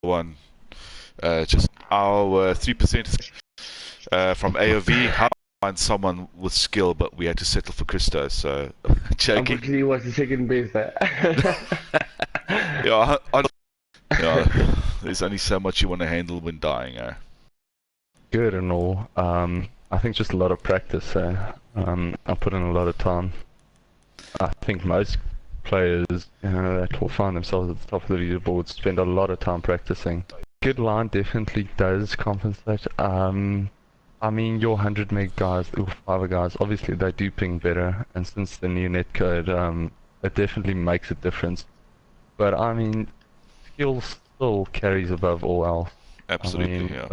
one. Just our 3% from AOV. How to find someone with skill, but we had to settle for Christo, so joking. Unfortunately, he was the second best there. Yeah, there's only so much you want to handle when dying. Good and all. I think just a lot of practice. I put in a lot of time. I think most players, that will find themselves at the top of the leaderboard spend a lot of time practicing. Good line definitely does compensate. I mean, your 100 meg guys, your 5 guys, obviously they do ping better, and since the new netcode, it definitely makes a difference. But I mean, skill still carries above all else. Absolutely, I mean, yeah.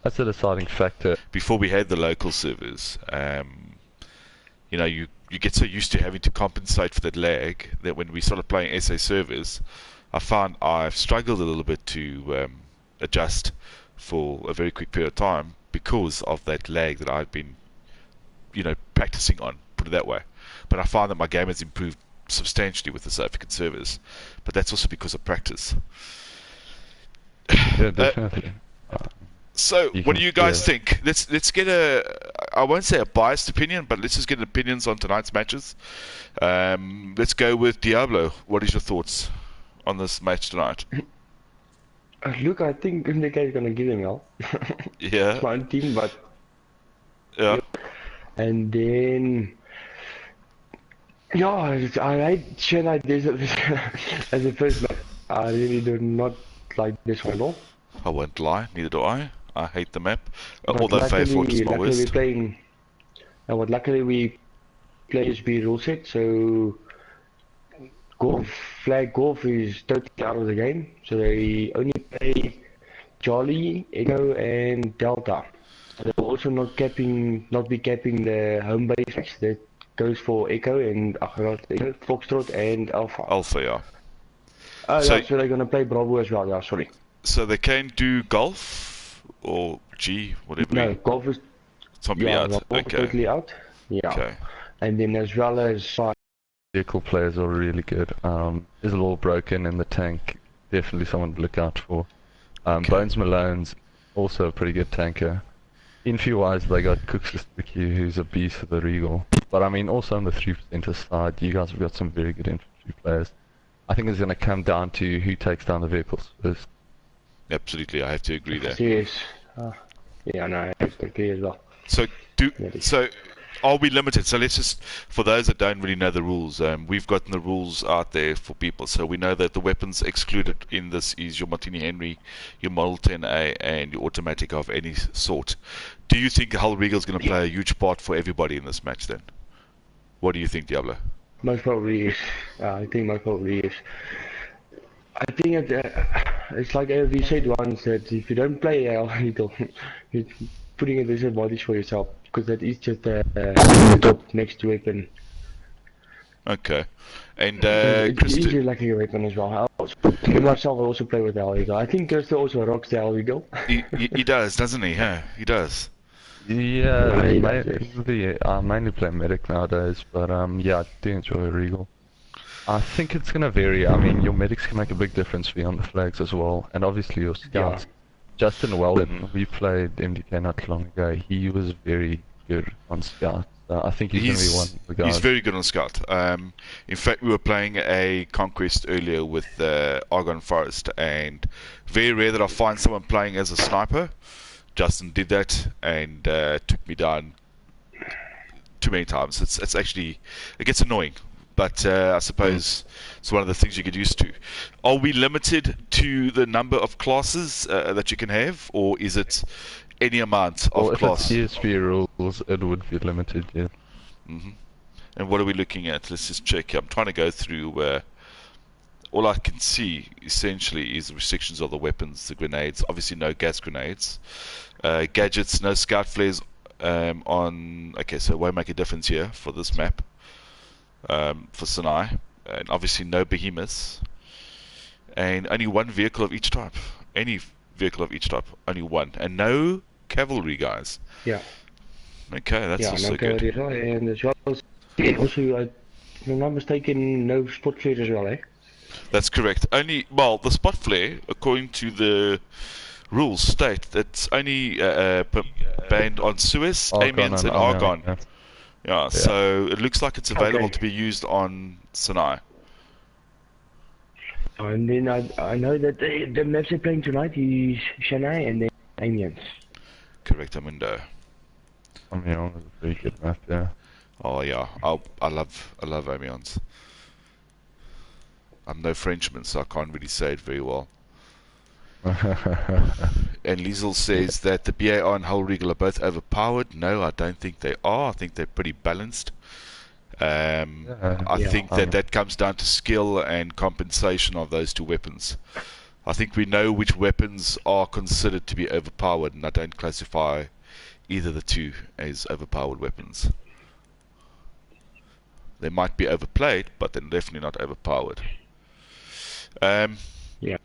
That's a deciding factor. Before we had the local servers, you know, you get so used to having to compensate for that lag that when we started playing SA servers, I found I've struggled a little bit to adjust for a very quick period of time because of that lag that I've been, practicing on, put it that way. But I find that my game has improved substantially with the South African servers, but that's also because of practice. Yeah, definitely. So, what do you guys think? Let's get I won't say a biased opinion, but let's just get opinions on tonight's matches. Let's go with Diablo. What is your thoughts on this match tonight? Look, I think MDK is gonna give him hell. Yeah. It's my own team, but yeah. And then, yeah, I hate shit like this as a first match. I really do not like this one at all. I won't lie, neither do I. I hate the map. But Although Fairfort is my worst. Luckily we play HB rule set, so flag golf is totally out of the game. So they only play Charlie, Echo, and Delta. So they're also not be capping the home base match that goes for Echo and Foxtrot and Alpha. Alpha, yeah. So they're gonna play Bravo as well. Yeah, sorry. So they can do golf or G, whatever. No, golf is totally out. Okay. Totally out. Yeah. Okay. And then as well as vehicle players are really good. Is a little broken in the tank. Definitely someone to look out for. Bones Malone's also a pretty good tanker. Infy wise, they got Cooks who's a beast of the Regal. But I mean, also on the 3% side, you guys have got some very good infantry players. I think it's going to come down to who takes down the vehicles first. Absolutely, I have to agree there. Yes. Yeah, no, I agree as well. So are we limited? So let's just, for those that don't really know the rules, we've gotten the rules out there for people. So we know that the weapons excluded in this is your Martini Henry, your Model 10A, and your automatic of any sort. Do you think Hull Regal is going to play a huge part for everybody in this match then? What do you think, Diablo? Most probably is. I think most probably is. I think it's like we said once, that if you don't play Hull Regal, you're putting a disadvantage for yourself, because that is just the top next weapon. Okay. And it's easier like a weapon as well. Myself will also play with the Hull Regal. I think Christo also rocks the Hull Regal. he does, doesn't he? Yeah, he does. Yeah, I mainly play medic nowadays, but yeah, I do enjoy a Regal. I think it's gonna vary. I mean, your medics can make a big difference for you on the flags as well, and obviously your scouts. Yeah. Justin Weldon, we played MDK not long ago. He was very good on scout. I think he's gonna be one of the guys. He's very good on scout. In fact, we were playing a Conquest earlier with Argon Forest, and very rare that I find someone playing as a sniper. Justin did that and took me down too many times. It's actually, it gets annoying, but I suppose it's one of the things you get used to. Are we limited to the number of classes that you can have, or is it any amount of classes? If it's ESP rules, it would be limited, yeah. And what are we looking at? Let's just check. I'm trying to go through. All I can see essentially is the restrictions of the weapons, the grenades. Obviously, no gas grenades, gadgets, no scout flares on. Okay, so it won't make a difference here for this map. For Sinai, and obviously no behemoths, and only one vehicle of each type. Any vehicle of each type, only one, and no cavalry, guys. Yeah. Okay, that's also good. Yeah, no cavalry, and as well as also, if I'm not mistaken, no spot clear as well, eh? That's correct. Only, well, the spot flare, according to the rules, state that's only banned on Suez, Argon Amiens, and and Amiens, Argon. yeah. Yeah, Yeah. so it looks like it's available Okay. to be used on Sinai. And then I know that the maps they're playing tonight is Chennai and then Amiens. Correct, Amundo. Amiens is a very good map, yeah. Oh yeah, I love Amiens. I'm no Frenchman, so I can't really say it very well. And Liesel says that the BAR and Hull Regal are both overpowered. No, I don't think they are. I think they're pretty balanced. I Yeah. think that comes down to skill and compensation of those two weapons. I think we know which weapons are considered to be overpowered, and I don't classify either the two as overpowered weapons. They might be overplayed, but they're definitely not overpowered. Yeah.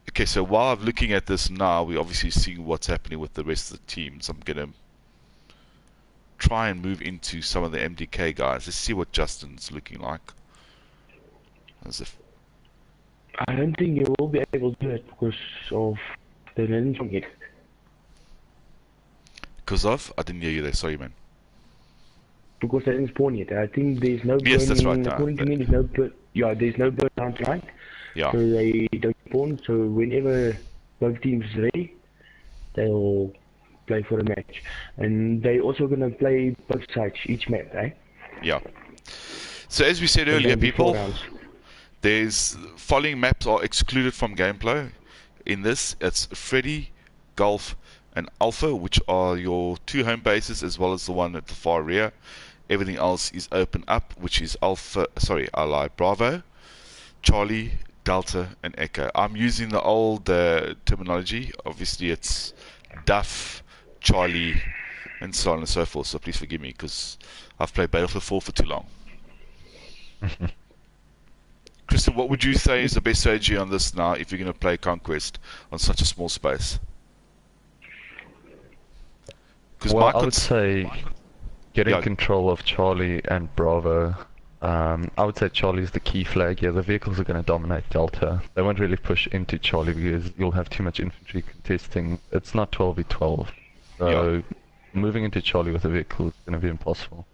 Okay, so while I'm looking at this now, we're obviously seeing what's happening with the rest of the teams. I'm going to try and move into some of the MDK guys. Let's see what Justin's looking like. As if I don't think you will be able to do it because of the landing target. because of? I didn't hear you there. Sorry, man. Because they didn't spawn yet. I think there's no Yes, that's right. according to me, there's no there's no burn down tonight. Yeah. So they don't spawn. So whenever both teams is ready, they'll play for a match. And they also gonna play both sides, each map, right? Yeah. So as we said And earlier, then be 4 people, rounds. there's following maps are excluded from gameplay. In this, it's Freddy, Golf, and Alpha, which are your two home bases, as well as the one at the far rear. Everything else is open up, which is Ally Bravo, Charlie, Delta, and Echo. I'm using the old terminology. Obviously, it's Duff, Charlie, and so on and so forth. So please forgive me, because I've played Battlefield 4 for too long. Kristen, what would you say is the best strategy on this now if you're going to play Conquest on such a small space? Well, I would say getting Yeah. control of Charlie and Bravo. I would say Charlie's the key flag here. The vehicles are going to dominate Delta. They won't really push into Charlie because you'll have too much infantry contesting. It's not 12v12. So moving into Charlie with a vehicle is going to be impossible.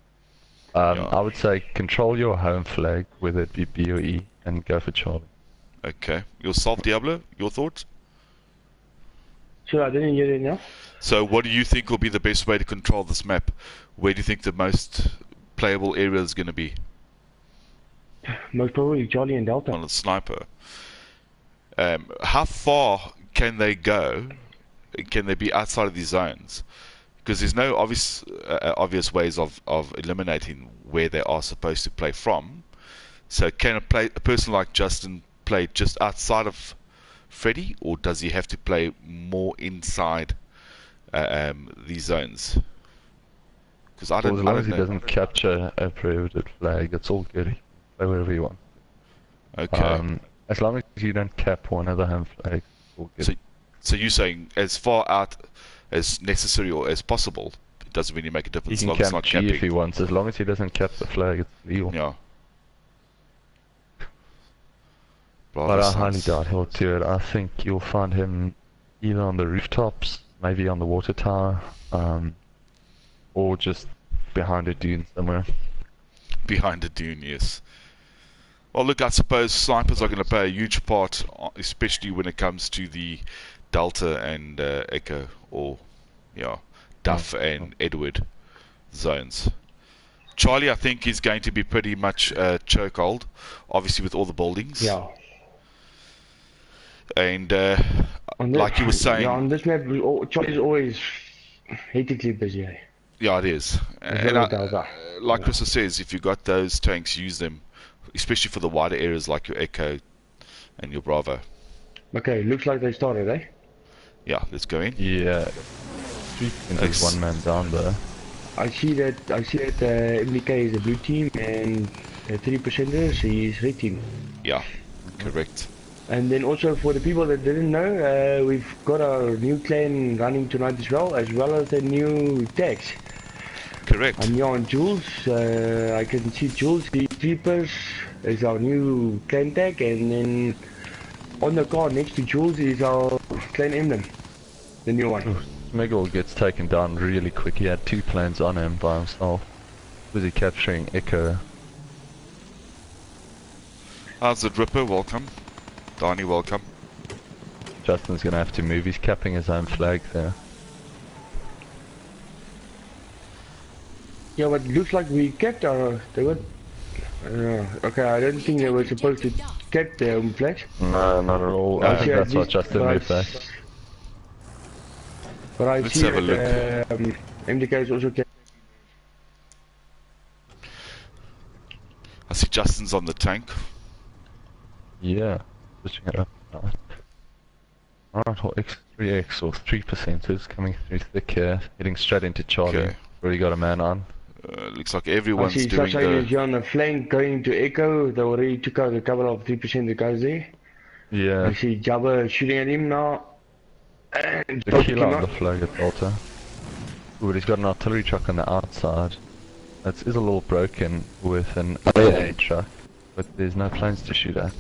I would say control your home flag, whether it be B or E, and go for Charlie. Okay. Yourself, Diablo, your thoughts? So I didn't hear it now. So what do you think will be the best way to control this map? Where do you think the most playable area is going to be? Most probably Charlie and Delta. On a sniper. How far can they go? Can they be outside of these zones? Because there's no obvious ways of eliminating where they are supposed to play from. So can a person like Justin play just outside of Freddy, or does he have to play more inside these zones? Because I don't As long as he know. doesn't capture a prohibited flag, it's all good. He can play wherever he wants. Okay. As long as you don't cap one of the home flags, it's all good. So you're saying as far out as necessary or as possible, it doesn't really make a difference. He can as long as it's camp not G camping. if he wants, as long as he doesn't cap the flag, it's legal. Yeah. But I highly doubt he'll do it. I think you'll find him either on the rooftops, maybe on the water tower, or just behind a dune somewhere. Behind a dune, yes. Well, look, I suppose snipers are going to play a huge part, especially when it comes to the Delta and Echo, or Duff and Edward zones. Charlie, I think, is going to be pretty much chokehold, obviously with all the buildings. Yeah. And like you were saying, yeah, on this map, Charlie's always hectically busy. Eh? yeah, it is. And like Krista says, if you got those tanks, use them, especially for the wider areas like your Echo and your Bravo. Okay, looks like they started, eh? Yeah, let's go in. Yeah. There's one man down there. I see that MDK is a blue team and 3%ers is red team. Yeah, correct. And then also for the people that didn't know, we've got our new clan running tonight as well as the new tags. Correct. I'm here on Jules. I can see Jules, the Creepers, is our new clan tag, and then on the car next to Jules is our clan emblem, the new one. Ooh, Smiggle gets taken down really quick. He had 2 planes on him by himself. Busy capturing Echo. How's it, Ripper? Welcome. Donnie, welcome. Justin's gonna have to move. He's capping his own flag there. Yeah, but it looks like we kept our. They were. Okay, I don't think they were supposed to keep their own flags. No, not at all. No. I think that's what Justin moved back. But I Let's see have a that MDK is also kept. I see Justin's on the tank. Yeah, switching it up. Alright, well, x3x or 3% is coming through thick here, heading straight into Charlie. Okay. Already got a man on. Looks like I everyone's see doing Sasha is the... on the flank going to Echo. They already took out a couple of 3% of guys there. Yeah, I see Jabba shooting at him now. And the killer on the flag at Delta. Ooh, but he's got an artillery truck on the outside. That is a little broken with an AA truck, but there's no planes to shoot at.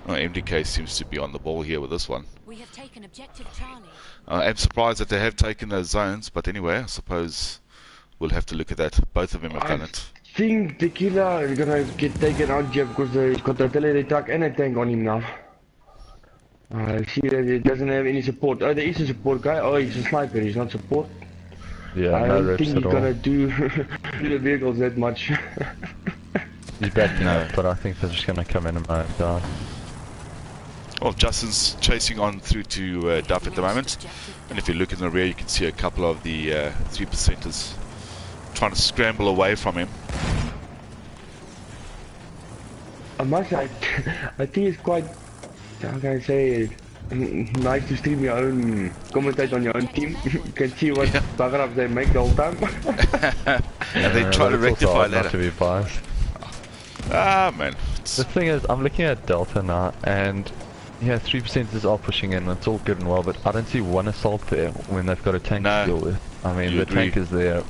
Oh, MDK seems to be on the ball here with this one. We have taken objective Charlie. I'm surprised that they have taken those zones, but anyway, I suppose we'll have to look at that. Both of them have done it. I think the killer is gonna get taken out here because he's got the artillery truck and a tank on him now. I see that he doesn't have any support. Oh, there is a support guy. Oh, he's a sniper, he's not support. Yeah, I no don't rips think he's at all. gonna do the vehicles that much. He's backing up, but I think they're just gonna come in and mow him down. Well, Justin's chasing on through to Duff at the moment. And if you look in the rear, you can see a couple of the 3%ers trying to scramble away from him. I must say, I think it's quite, how can I say, nice to stream your own, commentate on your own team. You can see what bugger ups they make the whole time. And they try to rectify that. Not to be biased. Ah, man. The thing is, I'm looking at Delta now, and yeah, 3%ers are pushing in, it's all good and well, but I don't see one assault there when they've got a tank to deal with. I mean, You the agree. tank is there.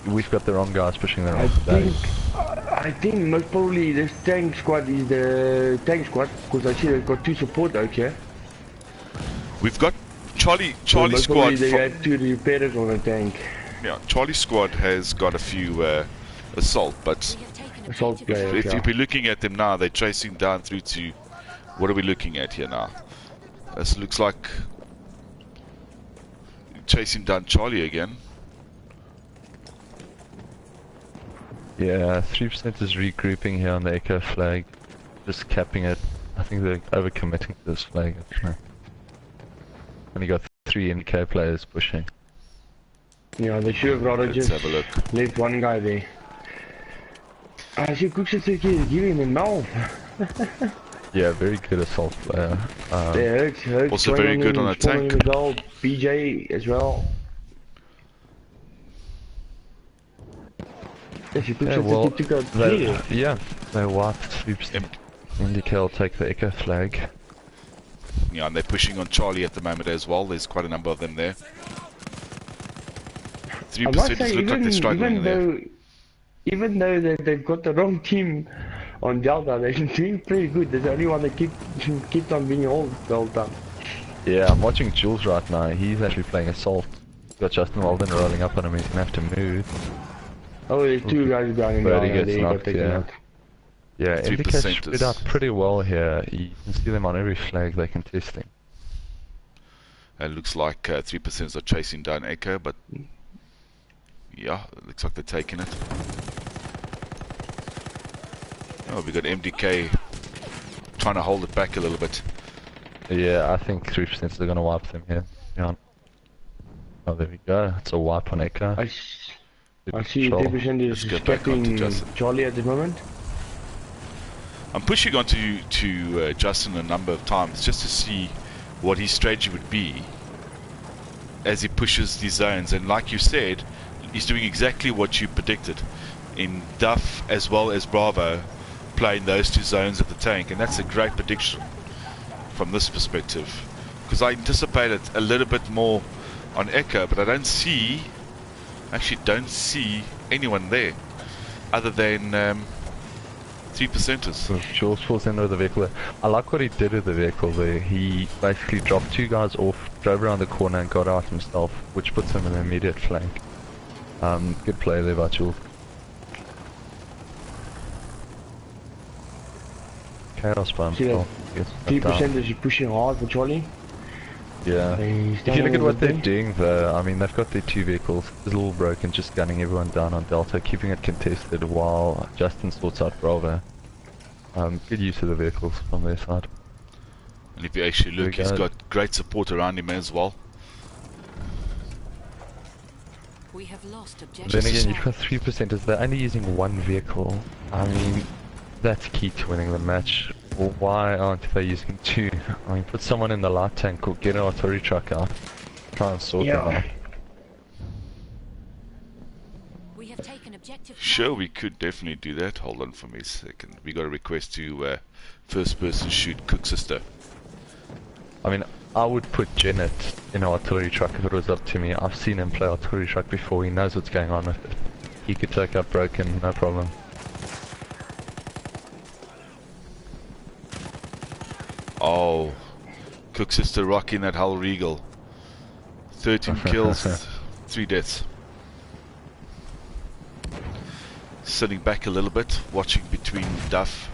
We've got the wrong guys pushing the I wrong think, flag. I think most probably this tank squad is the tank squad, because I see they've got 2 support out here. We've got Charlie So most squad. probably they had 2 repairers on the tank. Yeah, Charlie squad has got a few assault, but We have taken Assault objective players, if yeah. we're looking at them now, they're chasing down through to... What are we looking at here now? This looks like chasing down Charlie again. Yeah, 3% is regrouping here on the Echo flag, just capping it. I think they're overcommitting to this flag actually. Only got 3 MDK players pushing. Yeah, they should have rather Let's just have a look. left one guy there. I see Cook's is giving him a mouth. Yeah, very good assault player. Yeah, Hurts Also very good on a tank. As well. BJ as well. If you Yeah, well, took out they, clear. yeah, they wiped 3%. MDK will take the Echo flag. Yeah, and they're pushing on Charlie at the moment as well. There's quite a number of them there. I must 3% say, look like they're struggling there. even though they've got the wrong team on Delta, they're doing pretty good. There's the only one that keeps on being old Delta. Yeah, I'm watching Jules right now. He's actually playing assault. He's got Justin Walden rolling up on him. He's gonna have to move. Oh, there's 2 guys down in But he there. gets They got knocked, taken yeah. out. Yeah, 3% MDK spread out pretty well here. You can see them on every flag they're contesting. It looks like 3% are chasing down Echo, but yeah, it looks like they're taking it. Oh, we got MDK trying to hold it back a little bit. Yeah, I think 3% are gonna wipe them here. Yeah. Oh, there we go. It's a wipe on Echo. I see 10% is Let's go back onto escaping Justin. Charlie at the moment. I'm pushing on to Justin a number of times just to see what his strategy would be as he pushes these zones, and like you said, he's doing exactly what you predicted in Duff as well as Bravo, playing those 2 zones at the tank, and that's a great prediction from this perspective, because I anticipated a little bit more on Echo, but I actually don't see anyone there. other than 3%ers. Jules falls in with the vehicle there. I like what he did with the vehicle there. He basically dropped 2 guys off, drove around the corner and got out himself, which puts him in the immediate flank. Good play there by Jules. Chaos bomb. See that? 3% is pushing hard for Charlie. Yeah. If you look at what they're doing though, I mean they've got their 2 vehicles, it's a little broken, just gunning everyone down on Delta, keeping it contested while Justin sorts out Bravo. Good use of the vehicles from their side. And if you actually look, he's got great support around him as well. We have lost objective. Then again, you've got 3%ers, they're only using 1 vehicle. I mean, that's key to winning the match. Well, why aren't they using 2? I mean, put someone in the light tank or get an artillery truck out. Try and sort them out. We have taken objective. Sure, we could definitely do that. Hold on for me a second. We got a request to first person shoot Cook Sister. I mean, I would put Janet in an artillery truck if it was up to me. I've seen him play artillery truck before, he knows what's going on with it. He could take up Broken, no problem. Oh, Cook Sister rocking that Hull Regal. 13 kills, 3 deaths. Sitting back a little bit, watching between Duff.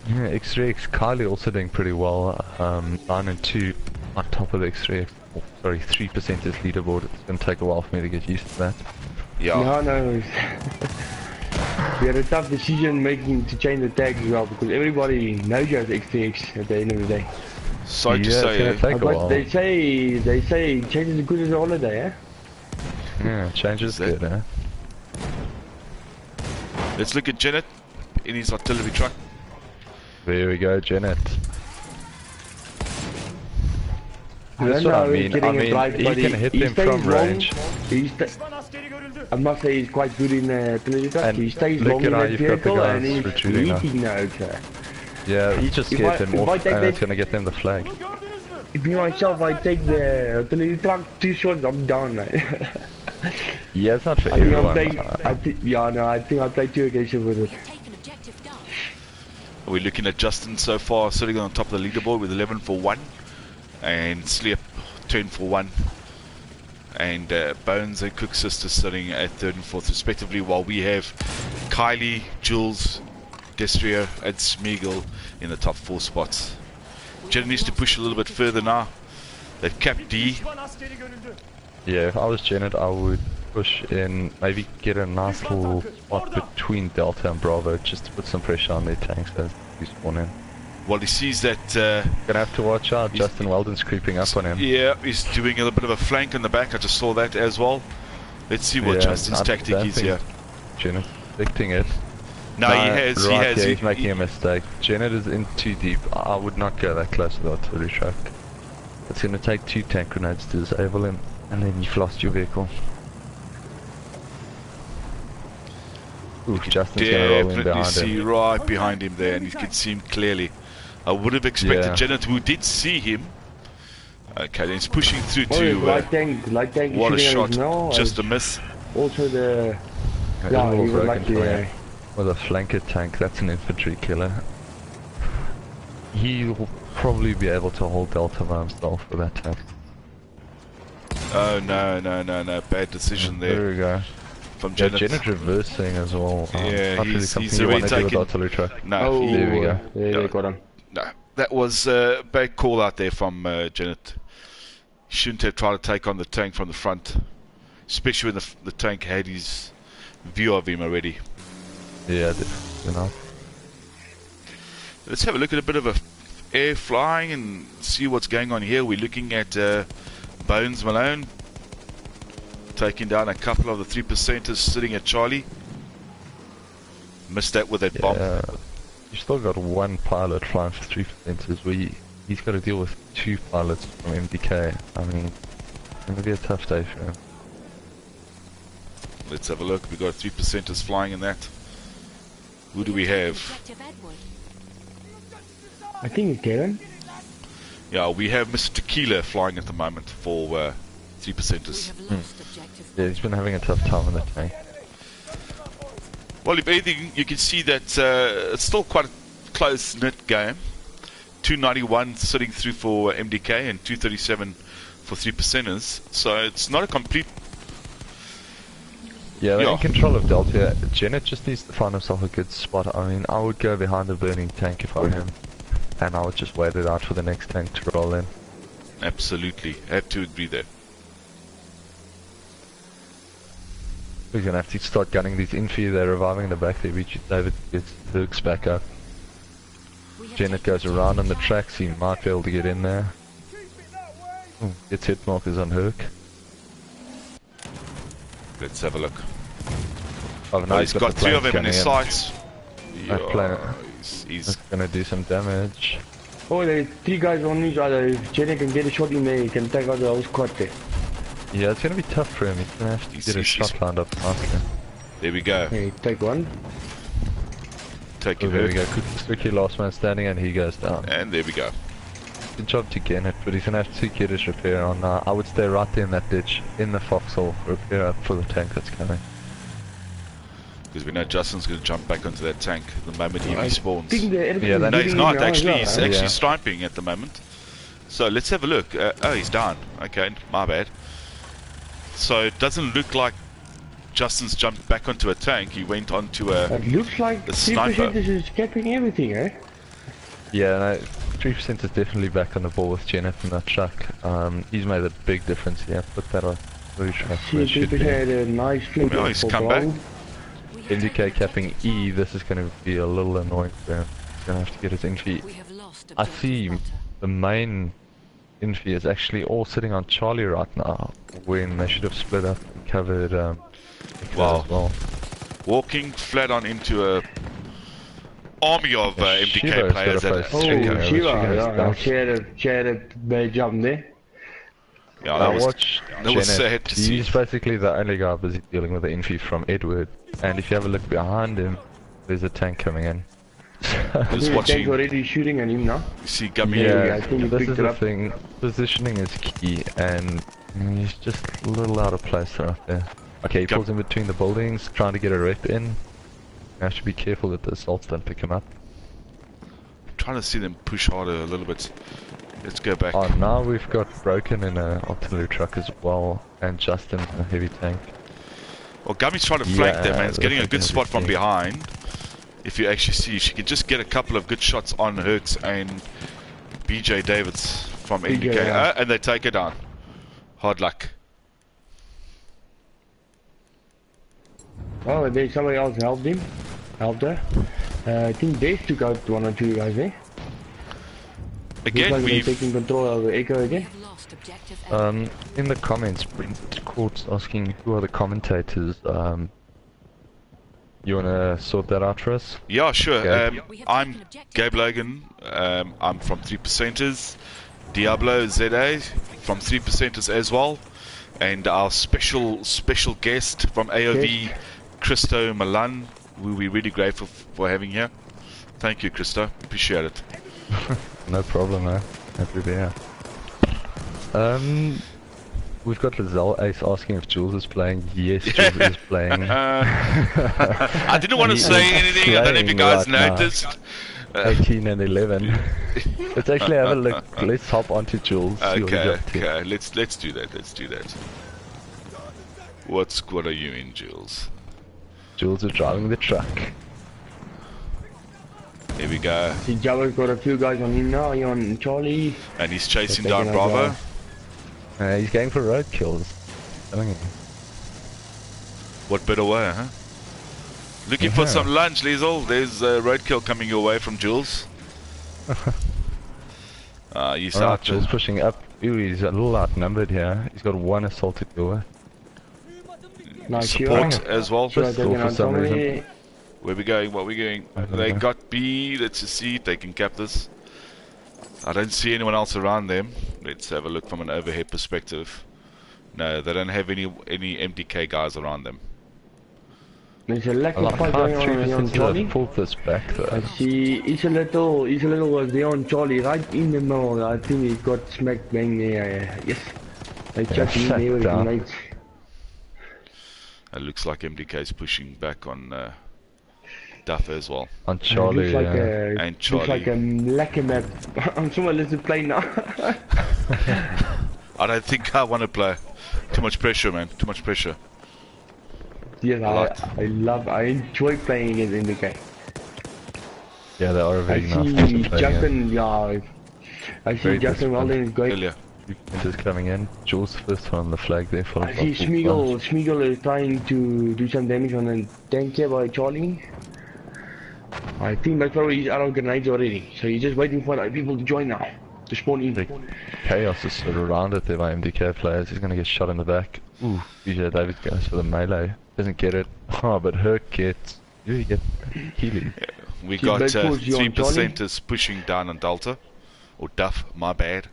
Yeah, x3x, Kylie also doing pretty well. 9 and 2 on top of the x3x. Oh, sorry, 3% is leaderboard. It's going to take a while for me to get used to that. Yeah. No. We had a tough decision making to change the tags as well because everybody knows you as x3x at the end of the day. Sorry to say, but they say change is as good as a holiday, eh? Yeah, change is good, eh? Let's look at Janet in his artillery truck. There we go, Janet. That's what I mean. He can hit them from range. I must say he's quite good in artillery truck. He stays long in that vehicle and he's eating notes. Yeah, he just gets them off and it's gonna get them the flag. If me myself, I take the artillery truck, 2 shots, I'm down, mate. Yeah, it's not for everyone. I think I'll play 2 occasions with it. We're looking at Justin so far sitting on top of the leaderboard with 11 for 1 and Sleep 10 for 1 and Bones and Cook Sister sitting at 3rd and 4th respectively, while we have Kylie, Jules, Destria and Smeagol in the top 4 spots. Jen needs to push a little bit further now. They've capped D. Yeah, if I was Janet, I would push in, maybe get a nice little spot between Delta and Bravo just to put some pressure on their tanks as you spawn in. Well, he sees that... Gonna have to watch out, Justin Weldon's creeping up on him. Yeah, he's doing a little bit of a flank in the back, I just saw that as well. Let's see what Justin's tactic is here. Janet predicting it. No, he has. Yeah, he's making a mistake. Janet is in too deep. I would not go that close to the artillery truck. It's gonna take 2 tank grenades to disable him, and then you've lost your vehicle. Ooh, Justin's gonna roll in behind see him. Right behind him there, and you can see him clearly. I would have expected Janet, who did see him. Okay, then he's pushing through to... light tank what a shot, just a miss. Also the... Yeah, he was like the... With a flanker tank, that's an infantry killer. He will probably be able to hold Delta by himself with that tank. Oh no, bad decision there. There we go. From Janet. Janet reversing as well. Yeah, he's already taken... artillery truck. No, there we go. Yeah, got him. No, that was a bad call out there from Janet. He shouldn't have tried to take on the tank from the front, especially when the tank had his view of him already. Yeah, you know. Let's have a look at a bit of a air flying and see what's going on here. We're looking at Bones Malone taking down a couple of the 3%ers sitting at Charlie. Missed that with that bomb. You've still got 1 pilot flying for 3%ers where he's got to deal with 2 pilots from MDK. I mean, it's going to be a tough day for him. Let's have a look. We've got 3%ers flying in that. Who do we have? I think it's Karen. Yeah, we have Mr. Tequila flying at the moment for 3%ers. Yeah, he's been having a tough time in the tank. Well, if anything, you can see that it's still quite a close-knit game. 291 sitting through for MDK and 237 for 3%ers. So it's not a complete... Yeah, they're in control of Delta. Janet just needs to find himself a good spot. I mean, I would go behind the burning tank if I were him. And I would just wait it out for the next tank to roll in. Absolutely. Have to agree there. We're gonna have to start gunning these infi. They're reviving in the back there. David gets hooks back up. Janet goes around on the tracks. He might be able to get in there. Ooh, gets hit markers on hook. Let's have a look. Oh, no, He's got 3 of them in his sights. He's gonna do some damage. Oh, there's 3 guys on each other. If Jenny can get a shot in there, he can take out the whole squad there. Yeah, it's gonna be tough for him. He's gonna have to get a shot lined up faster. There we go. Hey, take one. Take Oh, it. there we go. Quickly last man standing and he goes down. And there we go. Good job to get it, but he's gonna have to get his repair on. I would stay right there in that ditch, in the foxhole, repair up for the tank that's coming. Because we know Justin's going to jump back onto that tank the moment he respawns. Yeah, No, he's not actually. He's actually Yeah. sniping at the moment. So let's have a look. Oh, he's down. Okay, my bad. So it doesn't look like Justin's jumped back onto a tank. He went onto a... It looks like the 3% sniper. is capping everything, eh? Yeah, no, 3% is definitely back on the ball with Janet and that truck. He's made a big difference here. Put that on blue truck. Where it should 3% be. had a nice flip. Well, he's come back. MDK capping E, this is going to be a little annoying for him. He's going to have to get his infi. We have lost I objective see butter. the main infi is actually all sitting on Charlie right now, when they should have split up and covered Wow. as well. Walking flat on into a army of Yeah, MDK Shiva's players. got a At, face check. Oh, Yeah, Shiva, she goes she had a bad jump there. yeah, that was watch that was Janet. sad to see. He's basically the only guy busy dealing with the infi from Edward, and if you have a look behind him, there's a tank coming in. Just The tank's watching. already shooting at him now. You see Gummy. Yeah, I think he this picked is it the up. thing. Positioning is key, and he's just a little out of place right there. Okay, he pulls in between the buildings, trying to get a rep in. You have to be careful that the assaults don't pick him up. Trying to see them push harder a little bit. Let's go back. Oh, now we've got Broken in an artillery truck as well, and Justin in a heavy tank. Well, Gummy's trying to flank Yeah, them, and it's getting a that's good gonna spot be from key. behind. If you actually see, she can just get a couple of good shots on Hertz and BJ Davids from MDK, yeah. and they take it down. Hard luck. Oh, there's somebody else helped him. Helped her. I think Dave took out 1 or 2 guys there. Looks Again, like they're we've taking control over Echo We again. have lost objective Alpha. In the comments, Brent Court's asking who are the commentators. You wanna sort that out for us? yeah, sure. Gabe. I'm Gabe Logan. I'm from 3%ers. Diablo ZA from 3%ers as well, and our special guest from AOV, Christo Milan, who we're really grateful for having here. Thank you, Christo. Appreciate it. No problem, man. Happy to be here. We've got Lizelle Ace asking if Jules is playing. Yes, Jules is playing. I didn't want to say anything. I don't know if you guys Playing right now. noticed. 18 and 11. Let's actually have a look. Let's hop onto Jules. See what he's Okay, up to. okay. Let's do that. Let's do that. What squad are you in, Jules? Jules is driving the truck. Here we go. See, Java's got a few guys on him now. He's on Charlie. And he's chasing They're down taking Bravo. over. He's going for road kills. Telling you. What better way, huh? Looking for Yeah. some lunch, Liesel. There's a roadkill coming your way from Jules. He's out, Alright, Jules. Jules pushing up. Ooh, he's a little outnumbered here. He's got 1 assault to deal with. Nice Support Shiva. as well. Shiva Pistol taking for out some somebody. reason. Where we going? What we going? I don't They know. got B. Let's just see if they can cap this. I don't see anyone else around them. Let's have a look from an overhead perspective. No, they don't have any MDK guys around them. There's a lack I of like fight how going on here on 3% Charlie. have pulled this back I though. see he's a little was there on Charlie right in the middle. I think he got smacked bang there. Yes. They chucked him sat there with down. grenades. It looks like MDK is pushing back on Duff as well. On Charlie, looks like yeah. a And looks like a Charlie. lekker map. I'm someone let's play now. I don't think I want to play. Too much pressure, man. Too much pressure. Yes, lot. I enjoy playing against MDK. Yeah, they are I very nice see to play Justin, yeah, I see Very Justin disciplined. Weldon is great. Earlier. against. Just coming in. Jules first one on the flag there for I see Smeagol is trying to do some damage on a tank here by Charlie. I think that's probably he's out of grenades already, so he's just waiting for other people to join now, to spawn in. The chaos is surrounded there by MDK players. He's gonna get shot in the back. Ooh, BJ David goes for the melee. Doesn't get it. Oh, but Herc gets. You get Healy. We See, got back towards you on 3%ers pushing down on Delta. Or Duff, my bad.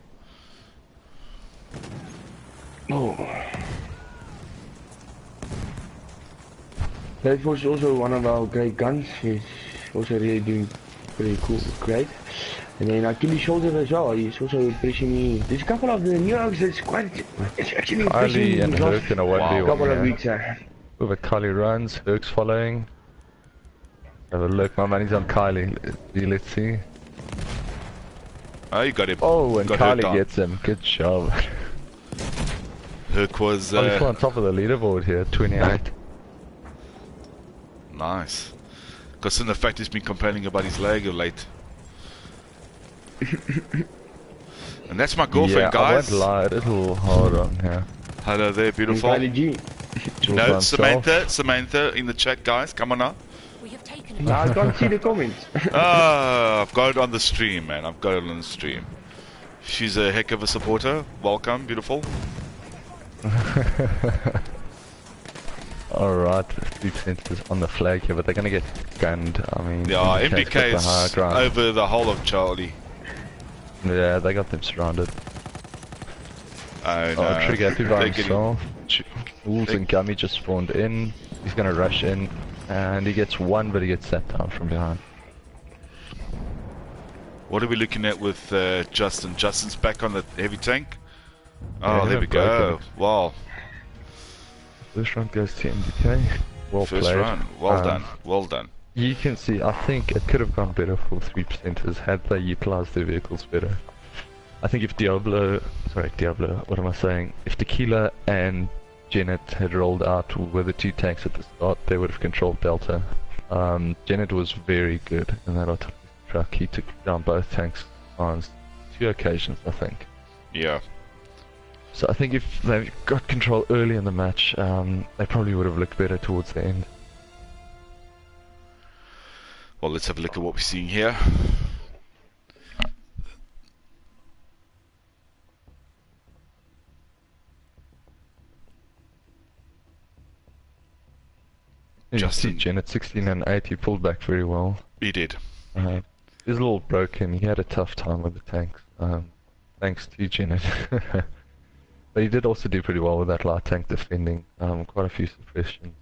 Oh. That was also one of our great guns. He's also really doing pretty cool, great. And then Achilles shoulder as well. He's also impressing me. There's a couple of the new oaks that's quite. It's actually impressing Kylie me and in the Herc in a 1v1. couple of yeah. weeks. Over Kylie runs, Herc's following. Have a look, my money's on Kylie. Let's see. Oh, you got him. Oh, and Got Herc Kylie down. gets him. Good job. Herc was Kylie on top of the leaderboard here, 28. nice. Considering the fact he's been complaining about his leg of late. And that's my girlfriend, yeah, guys. I won't lie, a little hard on here. Hello there, beautiful. Kylie G. Jules No, by himself. Samantha in the chat, guys. Come on now. We have taken Now I can't see the comments. Ah, I've got it on the stream, man. I've got it on the stream. She's a heck of a supporter. Welcome, beautiful. Alright, 3% is on the flag here, but they're gonna get gunned. I mean, Yeah, MDK's got MDK the high is ground. over the whole of Charlie. Yeah, they got them surrounded. Oh no. Oh, Trigger by They're getting- himself. Wolves and Gummy just spawned in. He's gonna rush in, and he gets one, but he gets sat down from behind. What are we looking at with Justin? Justin's back on the heavy tank. Oh, Yeah, there we him go. broken. Wow. First round goes to MDK. Well First played. run. Well done. Well done. You can see, I think it could have gone better for 3%ers had they utilized their vehicles better. I think if what am I saying? If Tequila and Janet had rolled out with the two tanks at the start, they would have controlled Delta. Janet was very good in that artillery truck. He took down both tanks on 2 occasions, I think. Yeah. So I think if they got control early in the match, they probably would have looked better towards the end. Well, let's have a look at what we're seeing here. You can see Justin. Janet 16 and 8, he pulled back very well. He did. He's a little broken. He had a tough time with the tanks. Thanks to Janet. But he did also do pretty well with that light tank defending. Quite a few suppressions.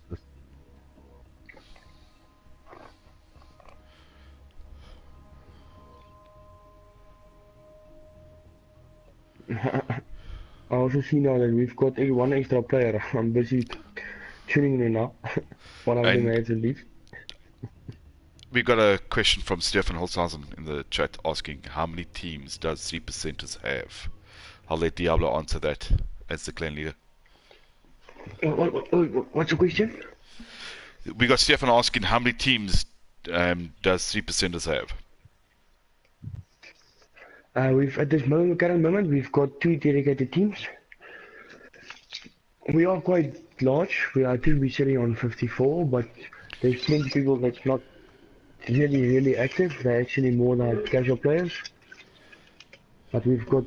I also see now that we've got one extra player. I'm busy tuning in now. One of them And- has to leave. We got a question from Stefan Holzhausen in the chat asking how many teams does 3%ers have? I'll let Diablo answer that as the clan leader. What's the question? We got Stefan asking how many teams does 3%ers have? We've at this current moment we've got 2 dedicated teams. We are quite large. I think we're sitting on 54, but there's plenty of people that's not really active. They're actually more like casual players. But we've got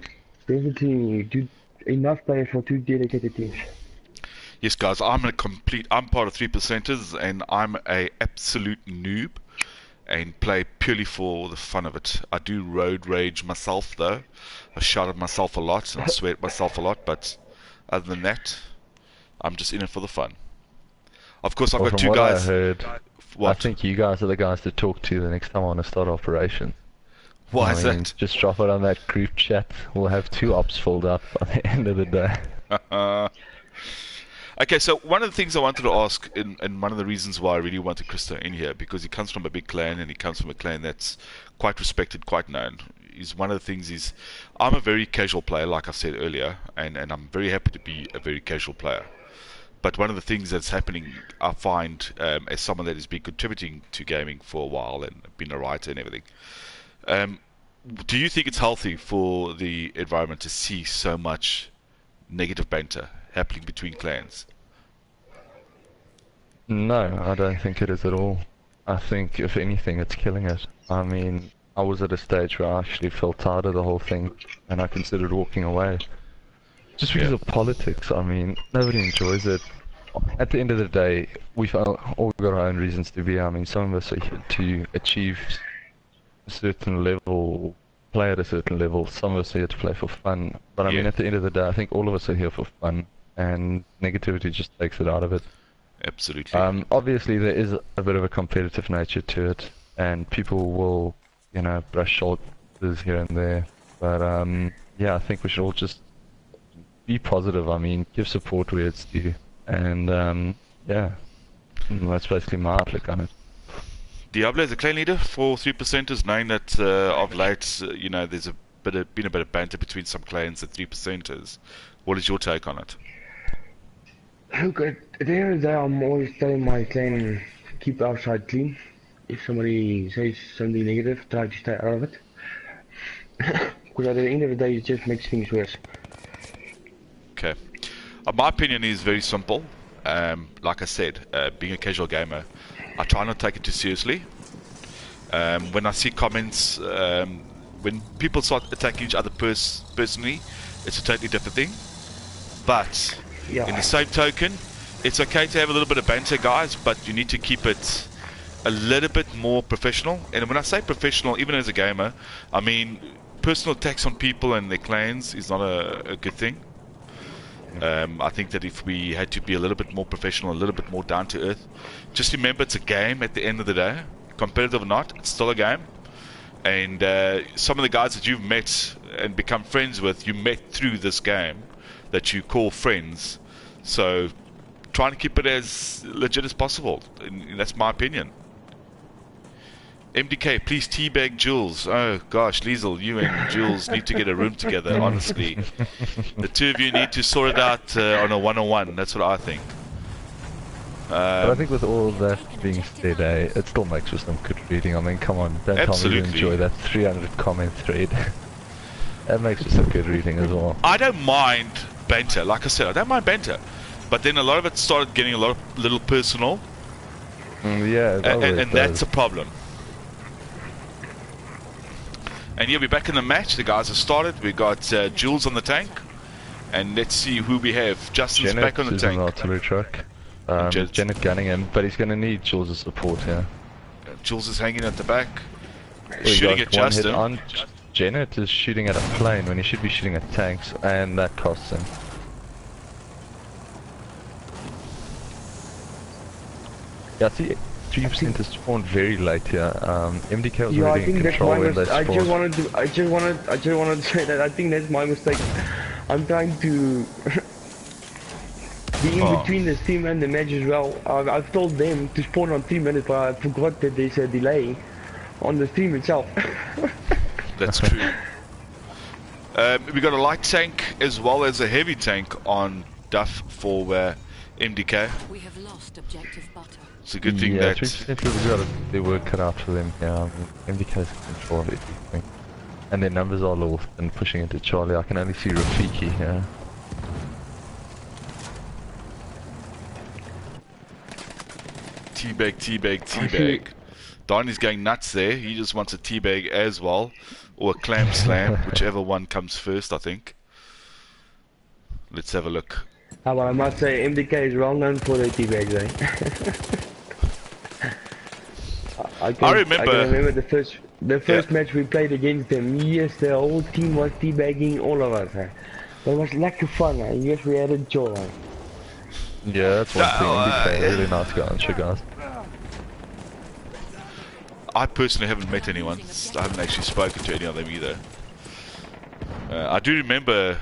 definitely enough players for 2 dedicated teams. Yes, guys, I'm part of 3%ers and I'm a absolute noob and play purely for the fun of it. I do road rage myself though. I shout at myself a lot and I swear at myself a lot, but other than that, I'm just in it for the fun. Of course, I've Well, got from 2 what guys. I heard, What? I think you guys are the guys to talk to the next time I want to start operations. Why I is mean, that? Just drop it on that group chat. We'll have 2 ops filled up by the end of the day. Okay, so one of the things I wanted to ask, and one of the reasons why I really wanted Krista in here, because he comes from a big clan, and he comes from a clan that's quite respected, quite known, is one of the things is, I'm a very casual player, like I said earlier, and I'm very happy to be a very casual player. But one of the things that's happening, I find, as someone that has been contributing to gaming for a while, and been a writer and everything, do you think it's healthy for the environment to see so much negative banter happening between clans? No, I don't think it is at all. I think, if anything, it's killing it. I mean, I was at a stage where I actually felt tired of the whole thing, and I considered walking away. Just because of politics. I mean, nobody enjoys it. At the end of the day, we've all got our own reasons to be. I mean, some of us are here to achieve a certain level, play at a certain level. Some of us are here to play for fun. But I mean, at the end of the day, I think all of us are here for fun, and negativity just takes it out of it. Absolutely. Obviously, there is a bit of a competitive nature to it, and people will, you know, brush shoulders here and there. But yeah, I think we should all just be positive. I mean, give support where it's due, and yeah, that's basically my outlook on it. Diablo is a clan leader for 3%ers, knowing that of late, you know, there's been a bit of banter between some clans and 3%ers. What is your take on it? Look, at the end of the day, I'm always telling my clan, keep outside clean. If somebody says something negative, try to stay out of it. Because at the end of the day, it just makes things worse. Okay. My opinion is very simple. Like I said, being a casual gamer, I try not to take it too seriously. When I see comments, when people start attacking each other personally, it's a totally different thing. But in the same token, it's okay to have a little bit of banter, guys, but you need to keep it a little bit more professional. And when I say professional, even as a gamer, I mean personal attacks on people and their clans is not a good thing. I think that if we had to be a little bit more professional, a little bit more down to earth, just remember it's a game at the end of the day. Competitive or not, it's still a game. And some of the guys that you've met and become friends with, you met through this game that you call friends. So trying to keep it as legit as possible, and that's my opinion. MDK, please teabag Jules. Oh gosh, Liesel, you and Jules need to get a room together, honestly. The two of you need to sort it out on a one-on-one, that's what I think. But I think with all that being said, it still makes for some good reading. I mean, come on, don't tell me you enjoy that 300 comment thread. That makes for some good reading as well. I don't mind banter, like I said, I don't mind banter. But then a lot of it started getting a little personal. Yeah, and that's a problem. And yeah, we're back in the match. The guys have started. We got Jules on the tank, and let's see who we have. Justin's back on the tank. An artillery truck. Janet gunning him, but he's going to need Jules' support here. Jules is hanging at the back, shooting at Justin. Janet is shooting at a plane when he should be shooting at tanks, and that costs him. Yeah, see, 3% has spawned very late here. MDK was already in control when they spawned. I just wanted to say that I think that's my mistake. I'm trying to be in between the stream and the match as well. I've told them to spawn on 3 minutes, but I forgot that there's a delay on the stream itself. That's true. We got a light tank as well as a heavy tank on Duff for MDK. We have lost objective butter. It's a good thing that 3% really got their work cut out for them. Yeah, MDK's in control of everything, and their numbers are low and pushing into Charlie. I can only see Rafiki here. Teabag, teabag, teabag. Donnie's going nuts there. He just wants a teabag as well, or a clam slam, whichever one comes first, I think. Let's have a look. Well, I must say, MDK is well known for their teabags, eh? I can remember the first match we played against them. Yes, the whole team was teabagging all of us. It was like fun. Yes, we had a joy. Yeah, that's one thing. MDK, really nice guy, aren't you guys? I personally haven't met anyone. I haven't actually spoken to any of them either. I do remember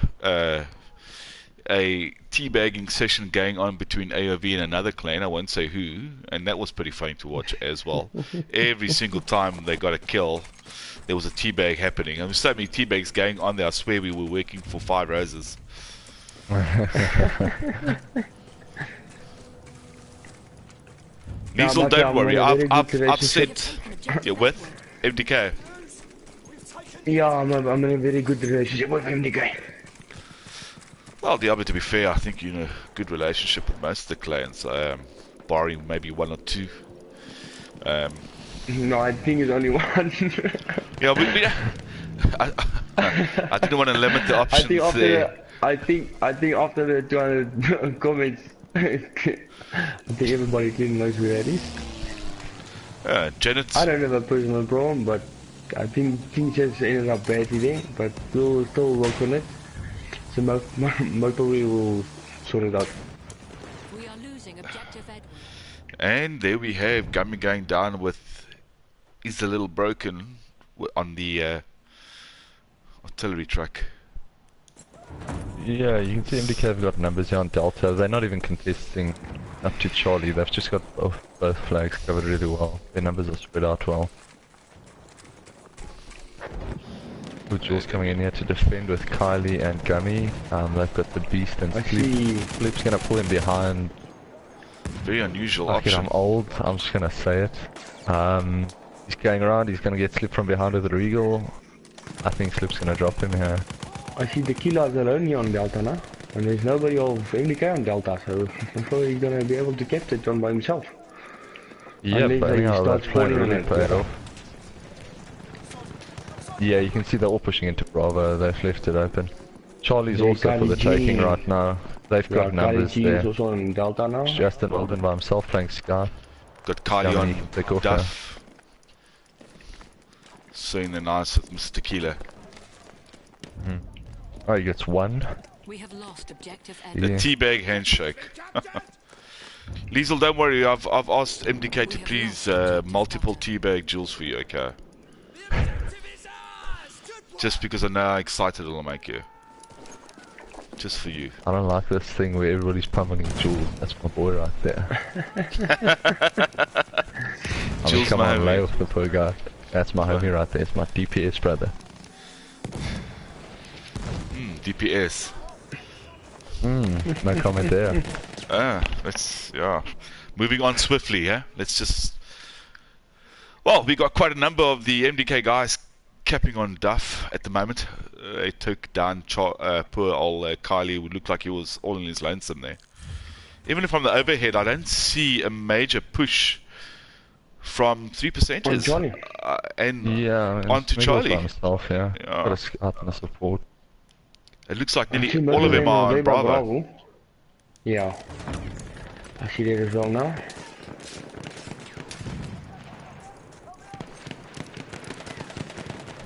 a teabagging session going on between AOV and another clan, I won't say who, and that was pretty funny to watch as well. Every single time they got a kill, there was a teabag happening. And there's so many teabags going on there, I swear we were working for 5 roses. Liesel, don't worry, I've set you with MDK. Yeah, I'm in a very good relationship with MDK. Well, Diablo, to be fair, I think you're in a good relationship with most of the clans, barring maybe 1 or 2. No, I think it's only 1. Yeah, I didn't want to limit the options there. I think after the 200 comments, I think everybody clearly knows who that is. Janet. I don't have a personal problem, but I think things just ended up badly there, but we'll still work on it. So most probably we'll sort it out. We are losing objective Edward. And there we have Gummy going down with is a little broken on the artillery truck. Yeah, you can see MDK have got numbers here on Delta. They're not even contesting up to Charlie. They've just got both flags covered really well. Their numbers are spread out well. With Jules coming in here to defend with Kylie and Gummy. They've got the Beast and Sleep. Sleep's gonna pull him behind. Very unusual option. I'm old, I'm just gonna say it. He's going around, he's gonna get Sleep from behind with the Regal. I think Sleep's gonna drop him here. I see the killers alone here on Delta now. And there's nobody of MDK on Delta, so I'm probably gonna be able to capture John by himself. Yeah, but anyhow, that's playing really played off. Yeah, you can see they're all pushing into Bravo, they've left it open. Charlie's also for the taking right now. They've got numbers there. Also on Delta now. Justin Alden by himself playing Sky. Got Kylie on Duff. Seeing the nice with Mr. Tequila. Oh, he gets 1. We have lost objective The teabag handshake. Liesel, don't worry, I've asked MDK to please multiple teabag Jules for you, okay? Just because I know how excited it'll make you. Just for you. I don't like this thing where everybody's pummeling Jules. That's my boy right there. I mean, come on, lay off the poor guy. That's my homie right there. It's my DPS brother. DPS. No comment there. Let's, yeah. Moving on swiftly, yeah? Let's just... Well, we got quite a number of the MDK guys capping on Duff at the moment. They took down poor old Kylie, who looked like he was all in his lonesome there. Even from the overhead, I don't see a major push from 3%ers and onto Charlie. Himself, yeah. Got a scout and a support. It looks like nearly all of them are on Bravo. Yeah. I see that as well now.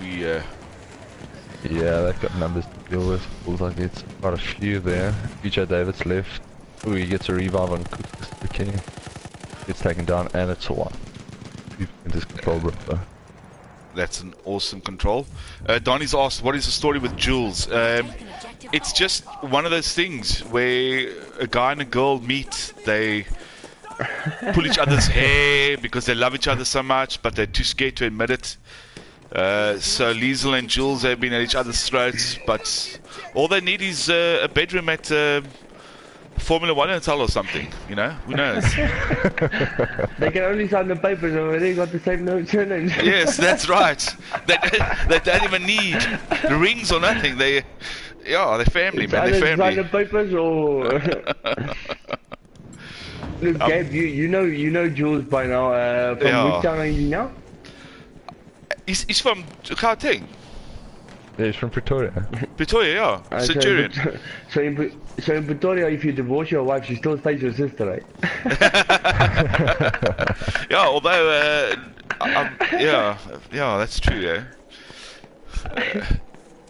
Yeah, they've got numbers to deal with. Feels like it's quite a few there. BJ David's left. Ooh, he gets a revive on the king. Gets taken down, and it's a 1. You can just control Ripper. That's an awesome control. Donnie's asked, what is the story with Jules? It's just one of those things where a guy and a girl meet, they pull each other's hair because they love each other so much, but they're too scared to admit it. So Liesel and Jules have been at each other's throats, but all they need is a bedroom at Formula 1 hotel or something, you know? Who knows? They can only sign the papers over they got the same surnames. Yes, that's right. They don't even need the rings or nothing. They're family, man. They're family. Sign the papers or... Look, Gabe, you know Jules by now. From which town are you now? He's from Gauteng. Yeah, he's from Pretoria. Pretoria, yeah. Centurion. So in Pretoria, if you divorce your wife, she still stays your sister, right? Yeah, although, yeah, that's true, yeah.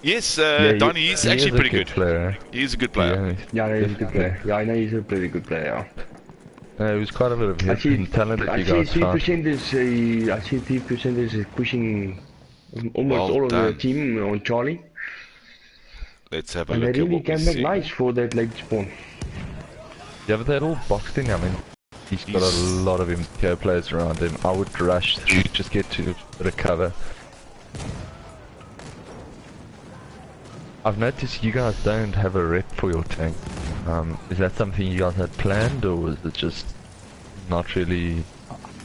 Yes, Donnie, he's actually pretty good. Player. He's a good player. Yeah, he's a good player. Yeah, I know he's a pretty good player, yeah. It was quite a bit of hidden talent that you guys found. I see 3% is pushing almost all of the team on Charlie. Let's have a And look they at really what we came back see. nice for that late spawn. Yeah, but they're all boxed in. I mean, he's got a lot of MDK players around him. I would rush through, just get to recover. I've noticed you guys don't have a rep for your tank. Is that something you guys had planned, or was it just not really?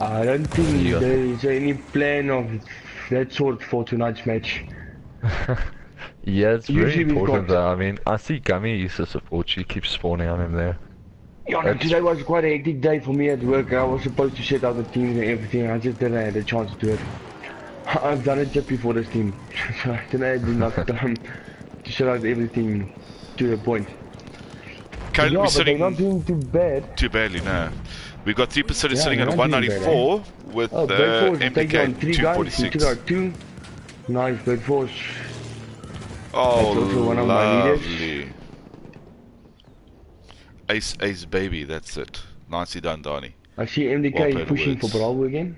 I don't think You got- there is any plan of that sort for tonight's match. Yeah, it's very Usually we've important got- though. I mean, I see Gummy used to support you, keeps spawning on him there. Yeah, no, today was quite a hectic day for me at work. I was supposed to set out the teams and everything. I just didn't have the chance to do it. I've done it just before this team. So today I did not time to set out everything to the point. Currently Yeah, we're but they're sitting not doing too bad. too badly, no. We've got 3% Yeah, sitting they're at not doing bad, 194 with Oh, Bird Force taking MDK on 3 guys. He took 246. out 2. Nice, Bird Force. Oh, That's also one of my leaders. lovely. Ace baby, that's it. Nicely done, Donnie. I see Well MDK played pushing for words. Bravo again.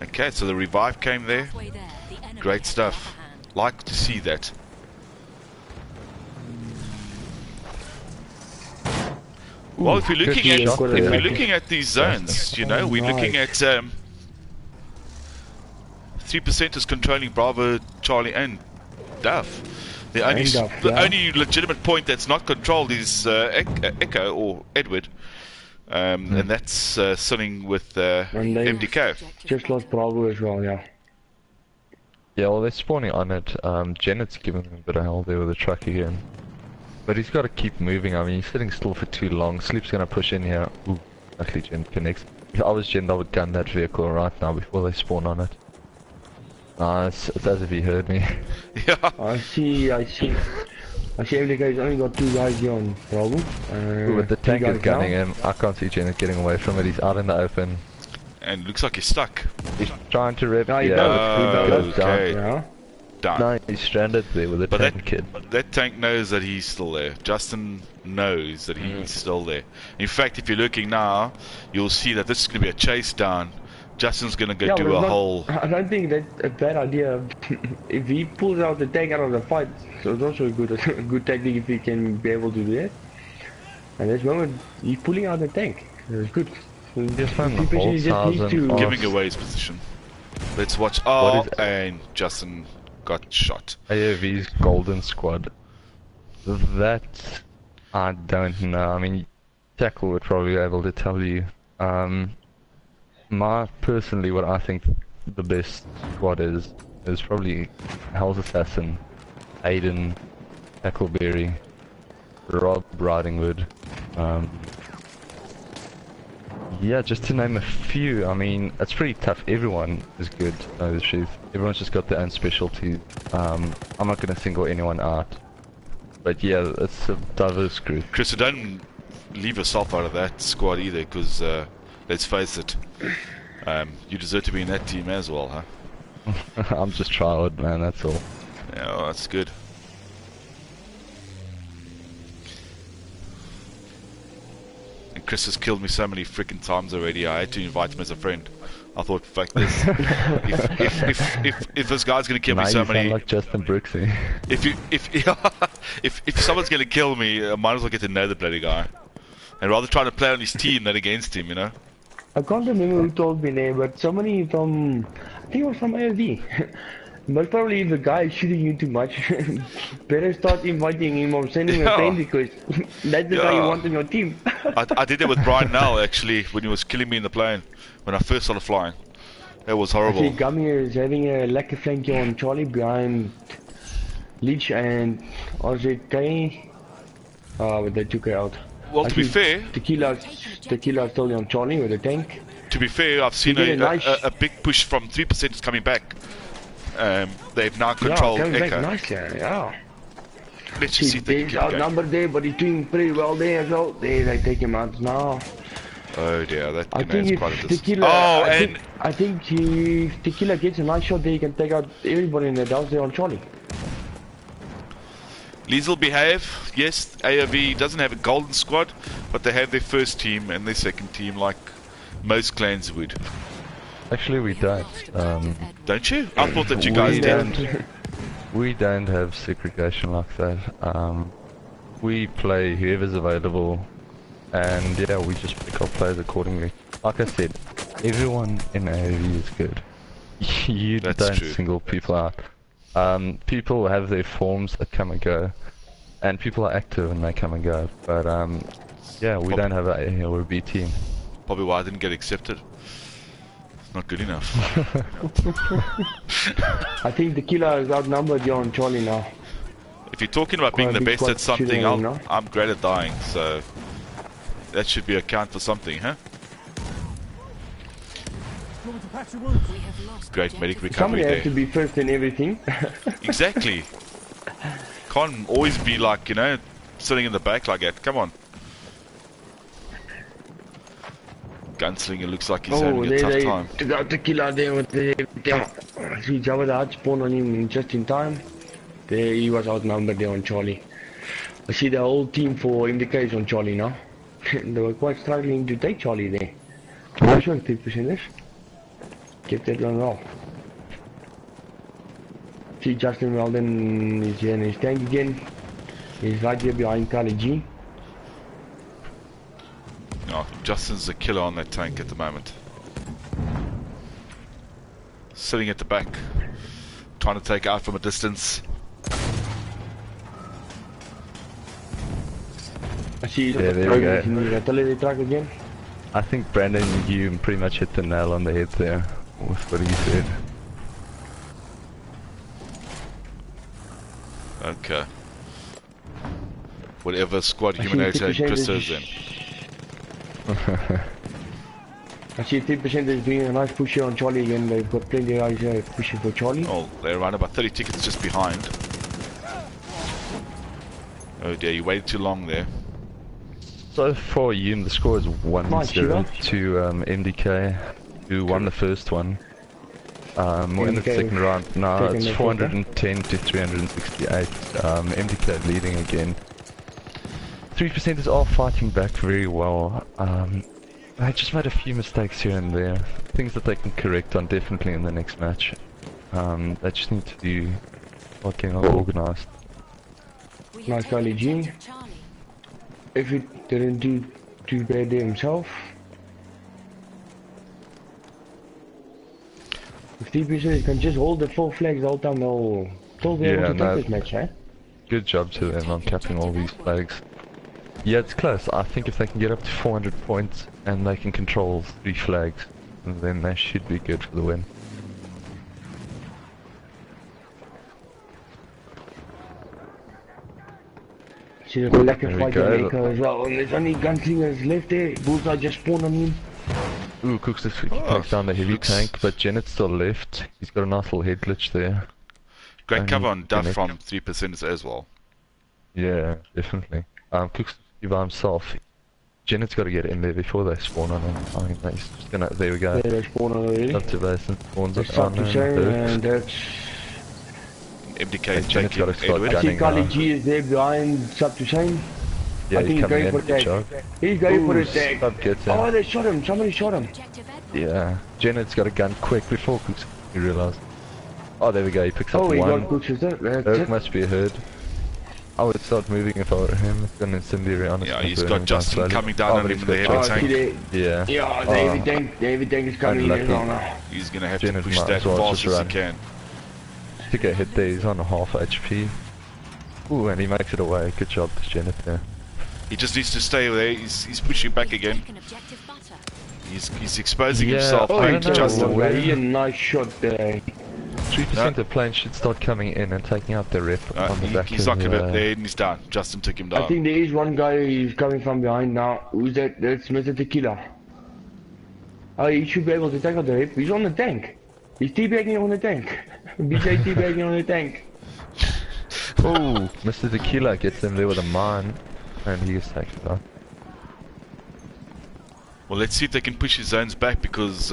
Okay, so the revive came there. Halfway there, the enemy Great has the stuff. upper hand. Like to see that. Well, if you're looking at Christy, if yeah. you're looking at these zones, you know, we're looking at 3% is controlling Bravo, Charlie, and Duff. The only And Duff, the yeah. only legitimate point that's not controlled is Echo or Edward, and that's sitting with And they MDK. just lost Bravo as well, yeah. Yeah, well, they're spawning on it. Janet's giving him a bit of hell there with the truck again. But he's got to keep moving. I mean, he's sitting still for too long. Sleep's going to push in here. Ooh, luckily Jen connects. If I was Jen, I would gun that vehicle right now before they spawn on it. It's as if he heard me. Yeah. I see MDK's only got 2 guys here on Bravo. Ooh, but the 3 tank is guys gunning down. him. I can't see Janet getting away from it. He's out in the open. And looks like he's stuck. He's trying to rip. No, he yeah, does. it's He does. okay. Yeah. Done. No, he's stranded there with a But tank kid. that tank knows that he's still there. Justin knows that he's still there. In fact, if you're looking now, you'll see that this is going to be a chase down. Justin's going to go Yeah, do but a it's not- whole... I don't think that's a bad idea. If he pulls out the tank out of the fight, so it's also a good tactic if he can be able to do that. And this moment, he's pulling out the tank. It's good. Just found the He whole just needs to... thousand Giving away his position. Let's watch. Oh, What is- and Justin got shot. AOV's Golden Squad. That I don't know. I mean, Tackle would probably be able to tell you. Personally, what I think the best squad is probably Hell's Assassin, Aiden, Tackleberry, Rob Ridingwood. Yeah, just to name a few. I mean, it's pretty tough. Everyone is good, to tell you the truth. Everyone's just got their own specialties. I'm not going to single anyone out. But yeah, it's a diverse group. Chris, so don't leave yourself out of that squad either, because let's face it, you deserve to be in that team as well, huh? I'm just trialed, man, that's all. Yeah, well, that's good. And Chris has killed me so many freaking times already. I had to invite him as a friend. I thought, fuck this. if this guy's gonna kill Now me you so sound many, like Justin Brooksy. if someone's gonna kill me, I might as well get to know the bloody guy, and rather try to play on his team than against him, you know. I can't remember who told me there, but somebody from... I think it was from AFD. Most probably if the guy is shooting you too much, better start inviting him or sending him a Yeah. friend because that's the guy you Yeah. want on your team. I did that with Brian Nell actually when he was killing me in the plane when I first started flying. That was I see horrible. Gummy is having a lekker flankje on Charlie behind Leech and RZK. But they took her out. Well, to be I see fair, Tequila still on Charlie with a tank. I've seen did a nice- a big push from 3% is coming back. They've now Yeah, controlled coming back Echo. nicely, yeah. Let's just see if they can He's keep going. outnumbered there, but he's doing pretty well there as well. There, they take him out now. Oh dear, that I grenades think quite a if distance. Tequila, Oh, I and think if Tequila gets a nice shot there, he can take out everybody in the house there on Charlie. Liesel behave. Yes, AOV doesn't have a golden squad, but they have their first team and their second team like most clans would. Actually, we don't. Don't you? I thought that you We guys don't. did. We don't have segregation like that. We play whoever's available, and yeah, we just pick our players accordingly. Like I said, everyone in AAV is good. You That's don't true. single people out. People have their forms that come and go, and people are active and they come and go. But yeah, we don't have a A or a B team. Probably why I didn't get accepted. Not good enough. I think the killer is outnumbered you on Charlie now. If you're talking about being Quite a the big best at squad something, shooting, no? I'm great at dying, so that should be a count for something, huh? We have lost Great medic objective recovery Somebody has there. to be first in everything. Exactly. Can't always be like, you know, sitting in the back like that. Come on. Gunslinger looks like he's having a tough time. They got the killer there with the... See, Java the hard spawn on him just in time. There, he was outnumbered there on Charlie. I see the whole team for MDK is on Charlie now. They were quite struggling to take Charlie there. Nice one, 3%ers. Kept that one well. See, Justin Weldon is here in his tank again. He's right here behind Carly G. Oh, Justin's the killer on that tank at the moment. Sitting at the back, trying to take out from a distance. I see he's Yeah, there we go. in the artillery truck again. I think Brandon, you pretty much hit the nail on the head there with what he said. Okay. Whatever squad I see Huminator and 50% Chris is- is in. I see 3% is doing a nice push here on Charlie again. They've got plenty of guys pushing for Charlie. Oh, they're around about 30 tickets just behind. Oh dear, you waited too long there. So far, the score is 1-0 Shiva. to MDK, who won the first one. We're in the MDK second round now. taking It's the fourth, 410 to 368. MDK leading again. 3%ers are fighting back very well. They just made a few mistakes here and there. Things that they can correct on definitely in the next match. They just need to start getting organised. We Nice have Charlie taken G. objective Charlie. If he didn't do too bad there himself. If 3% can just hold the 4 flags the whole time, they'll still be able Yeah, to no. take this match, eh? Good job to them on capping all these flags. Yeah, it's close. I think if they can get up to 400 points and they can control 3 flags, then they should be good for the win. See the black There and we white go. Echo as well. And there's only gunslingers left there. Bullseye just spawned on him. Ooh, Cooks just takes down the heavy looks- tank, but Janet's still left. He's got a nice little head glitch there. Great cover on Duff connect. from 3% as well. Yeah, definitely. Cooks by himself. Janet's got to get in there before they spawn on him. I mean, he's just gonna. There we go. There they spawn already. Up to base and spawns That's it tough on to say, and that's... MDK is Janet's taking gotta start Edward. I see gunning Kali now. G is there behind Sub to Shane. Yeah, I think he's he's coming going in. for Good that. job. He's going for Ooh, the tag. Sub gets him. Oh, they shot him. Somebody shot him. Objective Edward. Yeah, Janet's got a gun quick before Cooks. You realise. Oh, there we go. He picks up Oh, he one. got Cooks, is it? That's Erk it. must be a herd. I would start moving if I were him. It's an incendiary on his Yeah, gun, he's burning got him Justin slowly. coming down Oh, on but him he's in the got heavy Oh, tank. see there. Yeah. Yeah, the heavy tank is coming in as Unlucky. well now. He's gonna have to Janet push might that as well fast just as he run. can. To get hit there, he's on a half HP. Ooh, and he makes it away. Good job to Janet there. He just needs to stay there. He's pushing back We have again. taken objective butter. He's exposing Yeah, himself. I Oh, don't he to know. just Justin. Where- he a nice shot there. 3% of planes should start coming in and taking out the rep on the back He's of not gonna. There, and he's down. Justin took him I down. think there is one guy who's coming from behind now. Who's that? That's Mr. Tequila. Oh, he should be able to take out the rip. He's on the tank. He's teabagging on the tank. BJ teabagging on the tank. Oh, Mr. Tequila gets him there with a mine, and he gets taken down. Well, let's see if they can push his zones back because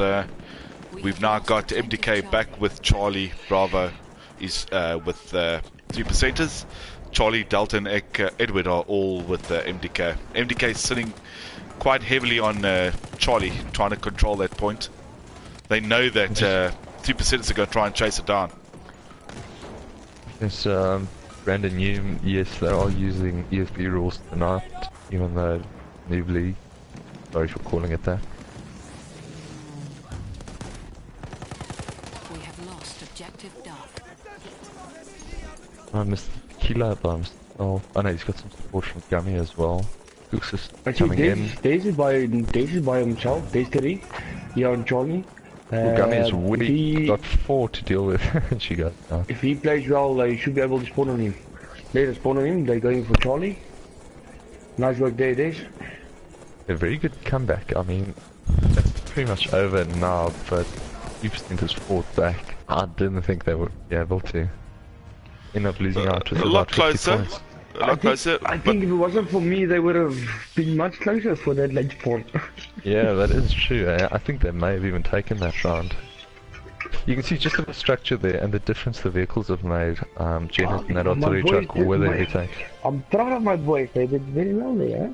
we've now got MDK back with Charlie Bravo. Is with 3%ers. Charlie, Delta, and Edward are all with MDK. MDK is sitting quite heavily on Charlie, trying to control that point. They know that 3%ers are going to try and chase it down. Yes, Brandon Hume, yes, they are using ESB rules tonight, even though new league. Sorry for calling it that. We have lost objective Duff. I missed Kilo Bums. Oh, I know he's got some support from Gummy as well. Cooks is Actually, coming in. Days is by himself. Days 3. Here on Charlie. Well, Gummy is If weak. he, Got 4 to deal with. She goes down. if he plays well, they should be able to spawn on him. They just spawn on him. They're going for Charlie. Nice work there, Days. A very good comeback. I mean, that's pretty much over now, but 3% has fought back. I didn't think they would be able to. End up losing out with a lot about 50 closer. points. A lot closer. I think if it wasn't for me, they would have been much closer for that late spawn. Yeah, that is true. I think they may have even taken that round. You can see just the structure there and the difference the vehicles have made. Janet and that artillery truck, whether they take. I'm proud of my boys. They did very well there.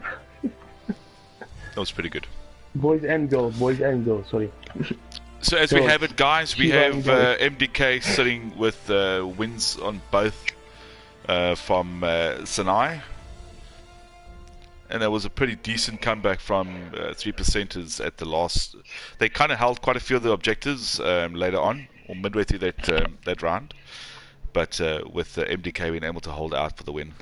That was pretty good. Boys and girls, sorry. So as we have it, guys, we have MDK sitting with wins on both from Sinai. And there was a pretty decent comeback from 3%ers at the last. They kind of held quite a few of the objectives later on, or midway through that round. But with MDK being able to hold out for the win.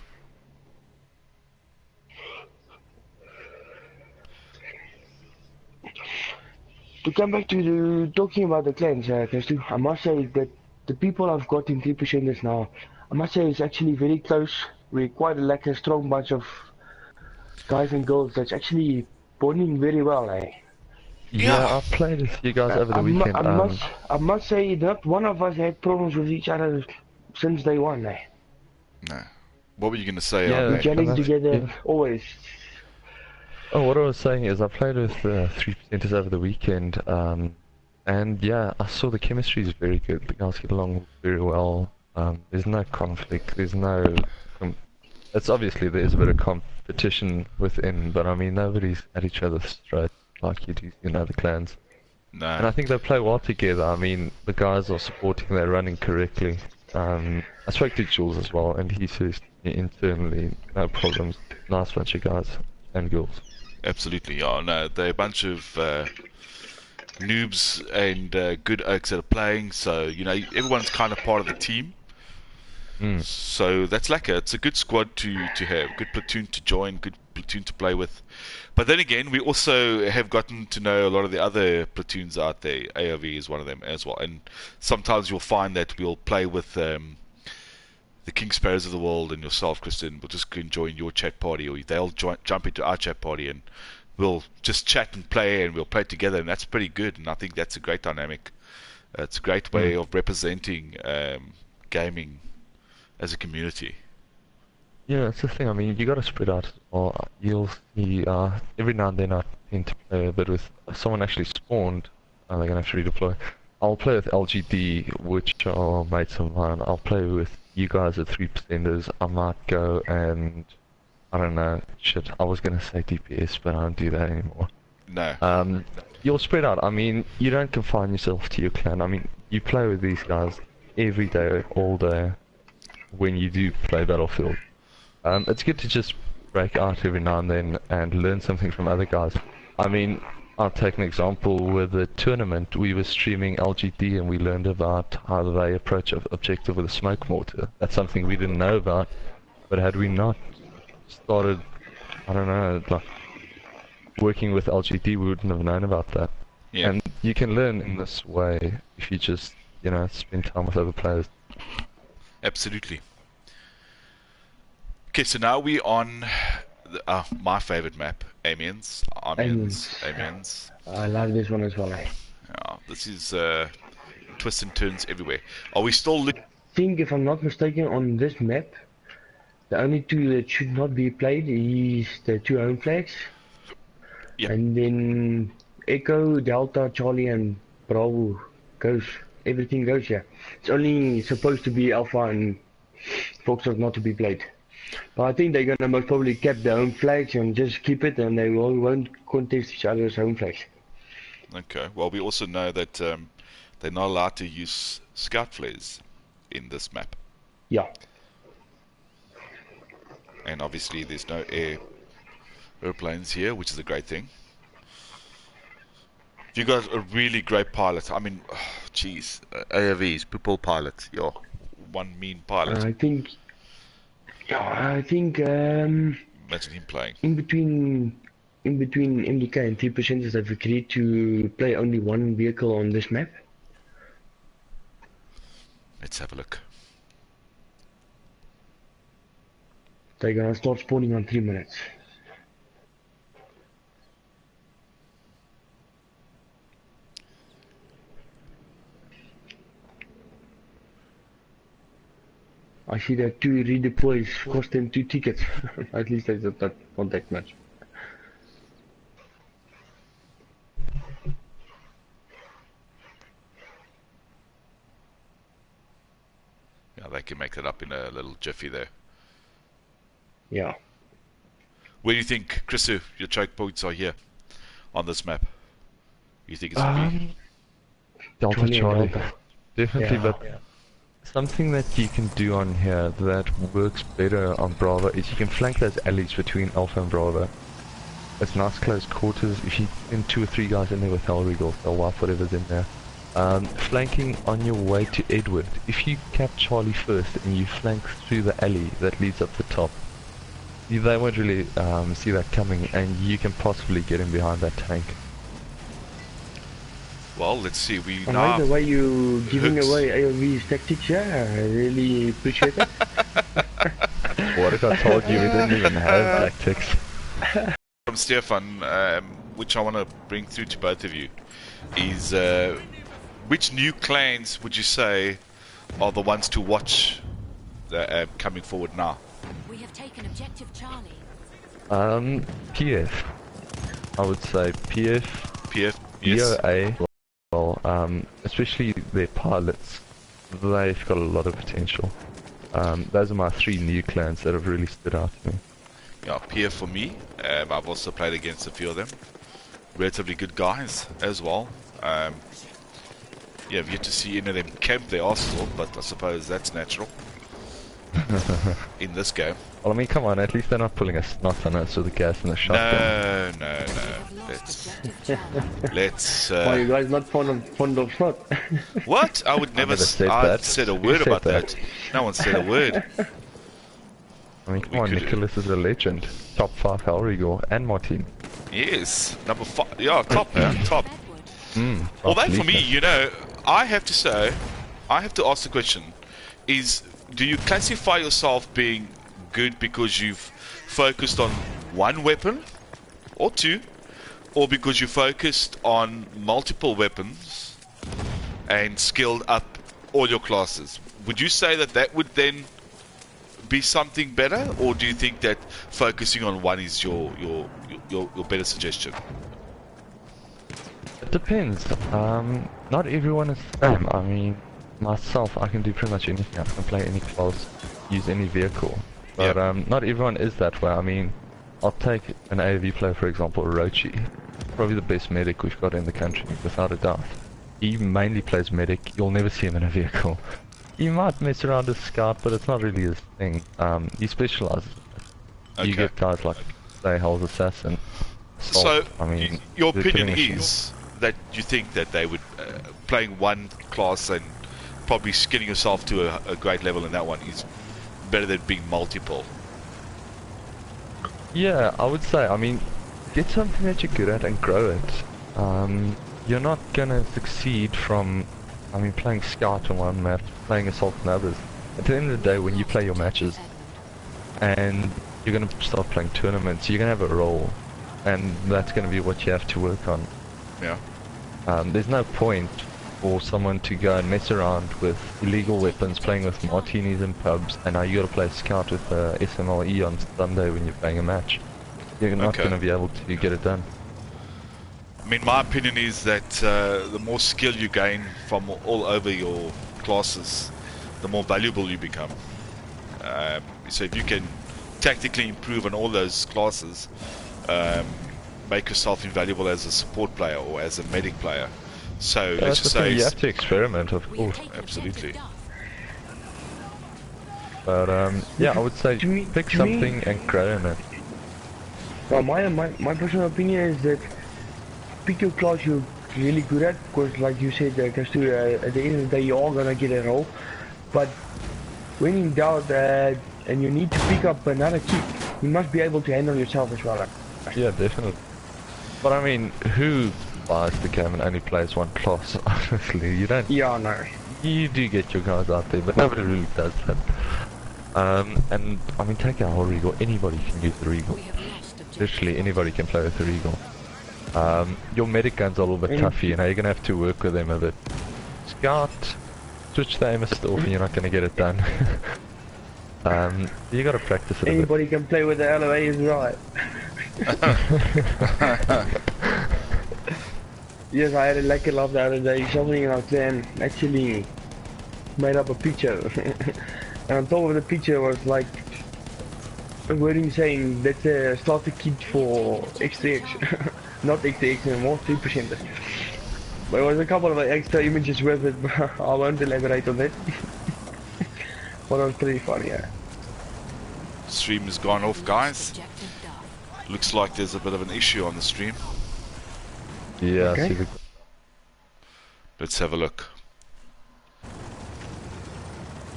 To come back to talking about the clans, I must say that the people I've got in 3%ers now, I must say it's actually very close. We're quite like a strong bunch of guys and girls that's actually bonding very well, eh? Yeah, I played with you guys over the weekend. I must say not one of us had problems with each other since day one, eh? No. What were you going to say? Yeah, We're gelling together always. Oh, what I was saying is I played with 3%ers over the weekend, and yeah, I saw the chemistry is very good. The guys get along very well. There's no conflict. There's no. It's obviously there is a bit of competition within, but I mean nobody's at each other's throat like you do in other clans. No. And I think they play well together. I mean the guys are supporting. They're running correctly. I spoke to Jules as well, and he says internally no problems. Nice bunch of guys and girls. Absolutely, yeah. No, they're a bunch of noobs and good oaks that are playing. So you know, everyone's kind of part of the team. So that's it's a good squad to have, good platoon to join, good platoon to play with. But then again, we also have gotten to know a lot of the other platoons out there. AOV is one of them as well. And sometimes you'll find that we'll play with the King Sparrows of the world and yourself, Kristen. We'll just go and join your chat party, or they'll jump into our chat party, and we'll just chat and play, and we'll play together, and that's pretty good. And I think that's a great dynamic. It's a great way of representing gaming as a community. Yeah, that's the thing. I mean, you got to spread out. Or you'll see every now and then I tend to play a bit with someone actually spawned. They're gonna have to redeploy. I'll play with LGD, which are mates of mine. I'll play with you guys at 3%ers. I might go and I don't know. Shit, I was gonna say DPS, but I don't do that anymore. No. You'll spread out. I mean, you don't confine yourself to your clan. I mean, you play with these guys every day, all day. When you do play Battlefield, it's good to just break out every now and then and learn something from other guys. I mean, I'll take an example with the tournament. We were streaming LGD and we learned about how they approach an objective with a smoke mortar. That's something we didn't know about, but had we not started, I don't know, like working with LGD, we wouldn't have known about that. Yeah. And you can learn in this way if you just, you know, spend time with other players. Absolutely. Okay, so now we're on my favorite map, Amiens. Amiens. I love this one as well, eh? Yeah, this is twists and turns everywhere. Are we still looking? I think, if I'm not mistaken, on this map, the only two that should not be played is the 2 home flags. Yep. And then Echo, Delta, Charlie and Bravo goes. Everything goes, yeah. It's only supposed to be Alpha and Foxtrot not to be played. But I think they're gonna most probably keep their home flags and just keep it, and they won't contest each other's home flags. Okay, well, we also know that they're not allowed to use scout flares in this map. Yeah. And obviously there's no airplanes here, which is a great thing. You got a really great pilot. I mean, jeez, AOVs, people pilot. Yo, one mean pilot. I think. Yeah, I think. Imagine him playing. In between MDK and 3% is that we agreed to play only one vehicle on this map. Let's have a look. They're gonna start spawning on 3 minutes. I see that 2 redeploys cost them 2 tickets. At least that's not that much. Yeah, they can make that up in a little jiffy there. Yeah. Where do you think, Chrisu, your choke points are here on this map? You think it's gonna be Delta Charlie. Delta. Definitely, Yeah. but something that you can do on here that works better on Bravo is you can flank those alleys between Alpha and Bravo. It's nice close quarters. If you in 2 or 3 guys in there with Hellregal, they'll wipe whatever's in there. Flanking on your way to Edward. If you cap Charlie first and you flank through the alley that leads up the top, they won't really see that coming, and you can possibly get in behind that tank. Well, let's see. We I now like the way you giving hooks. away AOV's tactics, yeah. I really appreciate it. What if I told you we didn't even have tactics? From Stefan, which I want to bring through to both of you, is which new clans would you say are the ones to watch coming forward now? We have taken objective Charlie. PF. I would say PF, PF, yes. BOA, well, especially their pilots, they've got a lot of potential. Those are my 3 new clans that have really stood out to me. Yeah, PF for me. I've also played against a few of them. Relatively good guys as well. Yeah, I've yet to see any of them camp their arsenal, but I suppose that's natural in this game. Well, I mean, come on, at least they're not pulling a snot on us with the gas and the shotgun. No. We have lost objective Charlie. Let's. Why you guys not fond of snot? What? I would never. never said I that. said a Who word said about that? that. No one said a word. I mean, come We on, could- Nicholas is a legend. Top 5 Hellregal and Martin. Yes, number 5. Yeah, top, man, top. Edward. Although for me, you know, I have to say, I have to ask the question: do you classify yourself being good because you've focused on one weapon, or 2, or because you focused on multiple weapons and skilled up all your classes? Would you say that that would then be something better, or do you think that focusing on one is your better suggestion? It depends. Not everyone is the same. I mean, myself, I can do pretty much anything. I can play any class, use any vehicle. But not everyone is that way. I mean, I'll take an AOV player, for example, Rochi. Probably the best medic we've got in the country, without a doubt. He mainly plays medic. You'll never see him in a vehicle. He might mess around as scout, but it's not really his thing. He specializes. Okay. You get guys like, say, Hell's Assassin. So, I mean, your they're opinion killing machines. is that you think that they would playing one class and probably skinning yourself to a great level in that one is better than being multiple. Yeah, I would say, I mean, get something that you're good at and grow it. You're not gonna succeed from, I mean, playing Scout on one map, playing Assault on others. At the end of the day, when you play your matches, and you're gonna start playing tournaments, you're gonna have a role, and that's gonna be what you have to work on. Yeah. There's no point for someone to go and mess around with illegal weapons, playing with martinis in pubs, and now you gotta play Scout with SMLE on Sunday when you're playing a match. You're not Okay. gonna be able to get it done. I mean, my opinion is that the more skill you gain from all over your classes, the more valuable you become. So if you can tactically improve on all those classes, make yourself invaluable as a support player or as a medic player. So let's That's just the thing, say, you have to experiment, of We course. have taken absolutely. objective But yeah, I would say pick to something me, and grow in it. well, my personal opinion is that pick your class you're really good at, because like you said, because at the end of the day you are gonna get a role. But when in doubt and you need to pick up another keep, you must be able to handle yourself as well. Yeah, definitely. But I mean, who buys the game and only plays one class? Honestly, you don't. Yeah, no. You do get your guys out there, but nobody really does that. And I mean, take a whole Regal. Anybody can use the Regal. We have lost objective. Literally anybody can play with the Regal. Your medic guns are a little bit toughy, you know, you're gonna have to work with them a bit. Scout, switch the aim assist off and you're not gonna get it done. You gotta practice it a bit. Anybody can play with the LOA as well. Yes, I had a lucky laugh the other day. Somebody in our clan actually made up a picture. And on top of the picture was like a wording saying that's a starter kit for x3x. Not x3x anymore, 3%. But there was a couple of extra images with it, but I won't elaborate on that. But it was pretty funny, yeah. Stream has gone off, guys. Objective done. Looks like there's a bit of an issue on the stream. Yeah, Okay. see the... Let's have a look.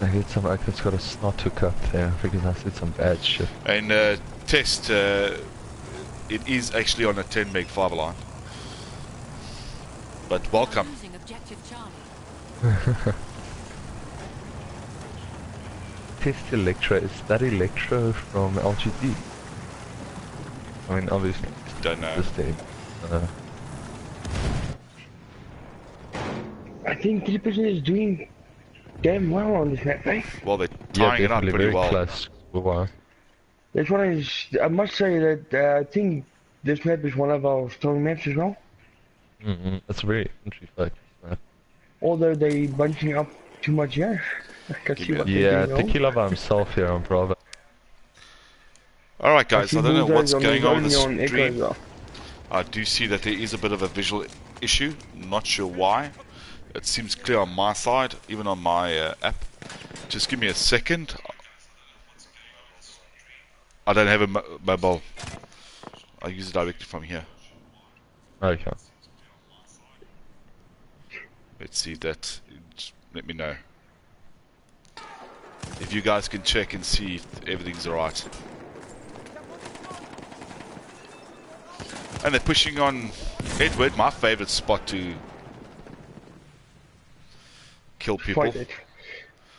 I get some that's got a snot hook up there because I said some bad shit. And test, it is actually on a 10 meg fiber line. But welcome. Losing objective Charlie. Test Electro, is that Electro from LGD? I mean, obviously, Don't know. this team. I think 3% is doing damn well on this map, eh? Well, they're tying it up definitely pretty very well. close. Wow. This one is, I must say that I think this map is one of our strong maps as well. It's a very infantry focused map. Although they bunching up too much here. I can see what Yeah, they're doing. Tequila by himself here on Bravo. Alright guys, I don't know what's going on with the on Echo as stream. well. I do see that there is a bit of a visual issue. Not sure why. It seems clear on my side, even on my app. Just give me a second. I don't have a mobile. I use it directly from here. Okay. Let's see that. Just let me know. If you guys can check and see if everything's alright. And they're pushing on Edward, my favourite spot to kill people. Fight it.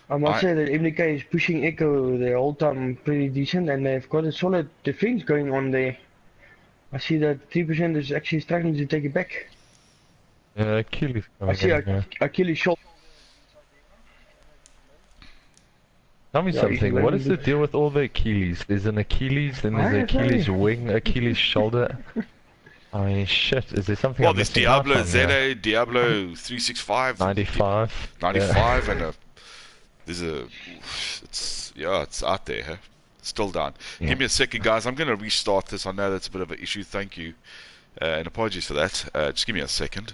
I must say that MDK is pushing Echo the whole time pretty decent, and they've got a solid defense going on there. I see that 3% is actually struggling to take it back. Achilles coming I see in here. Achilles shot. Tell me Yeah, something, he's what is the landing deal with all the Achilles? There's an Achilles, then there's I an Achilles agree. wing, Achilles shoulder. I mean, shit, is there something Well, I'm there's missing out Diablo on here? ZA, Diablo 365, 95. 95, and there's a, it's out there, huh? Still down. Yeah. Give me a second, guys. I'm going to restart this. I know that's a bit of an issue. Thank you, and apologies for that. Just give me a second.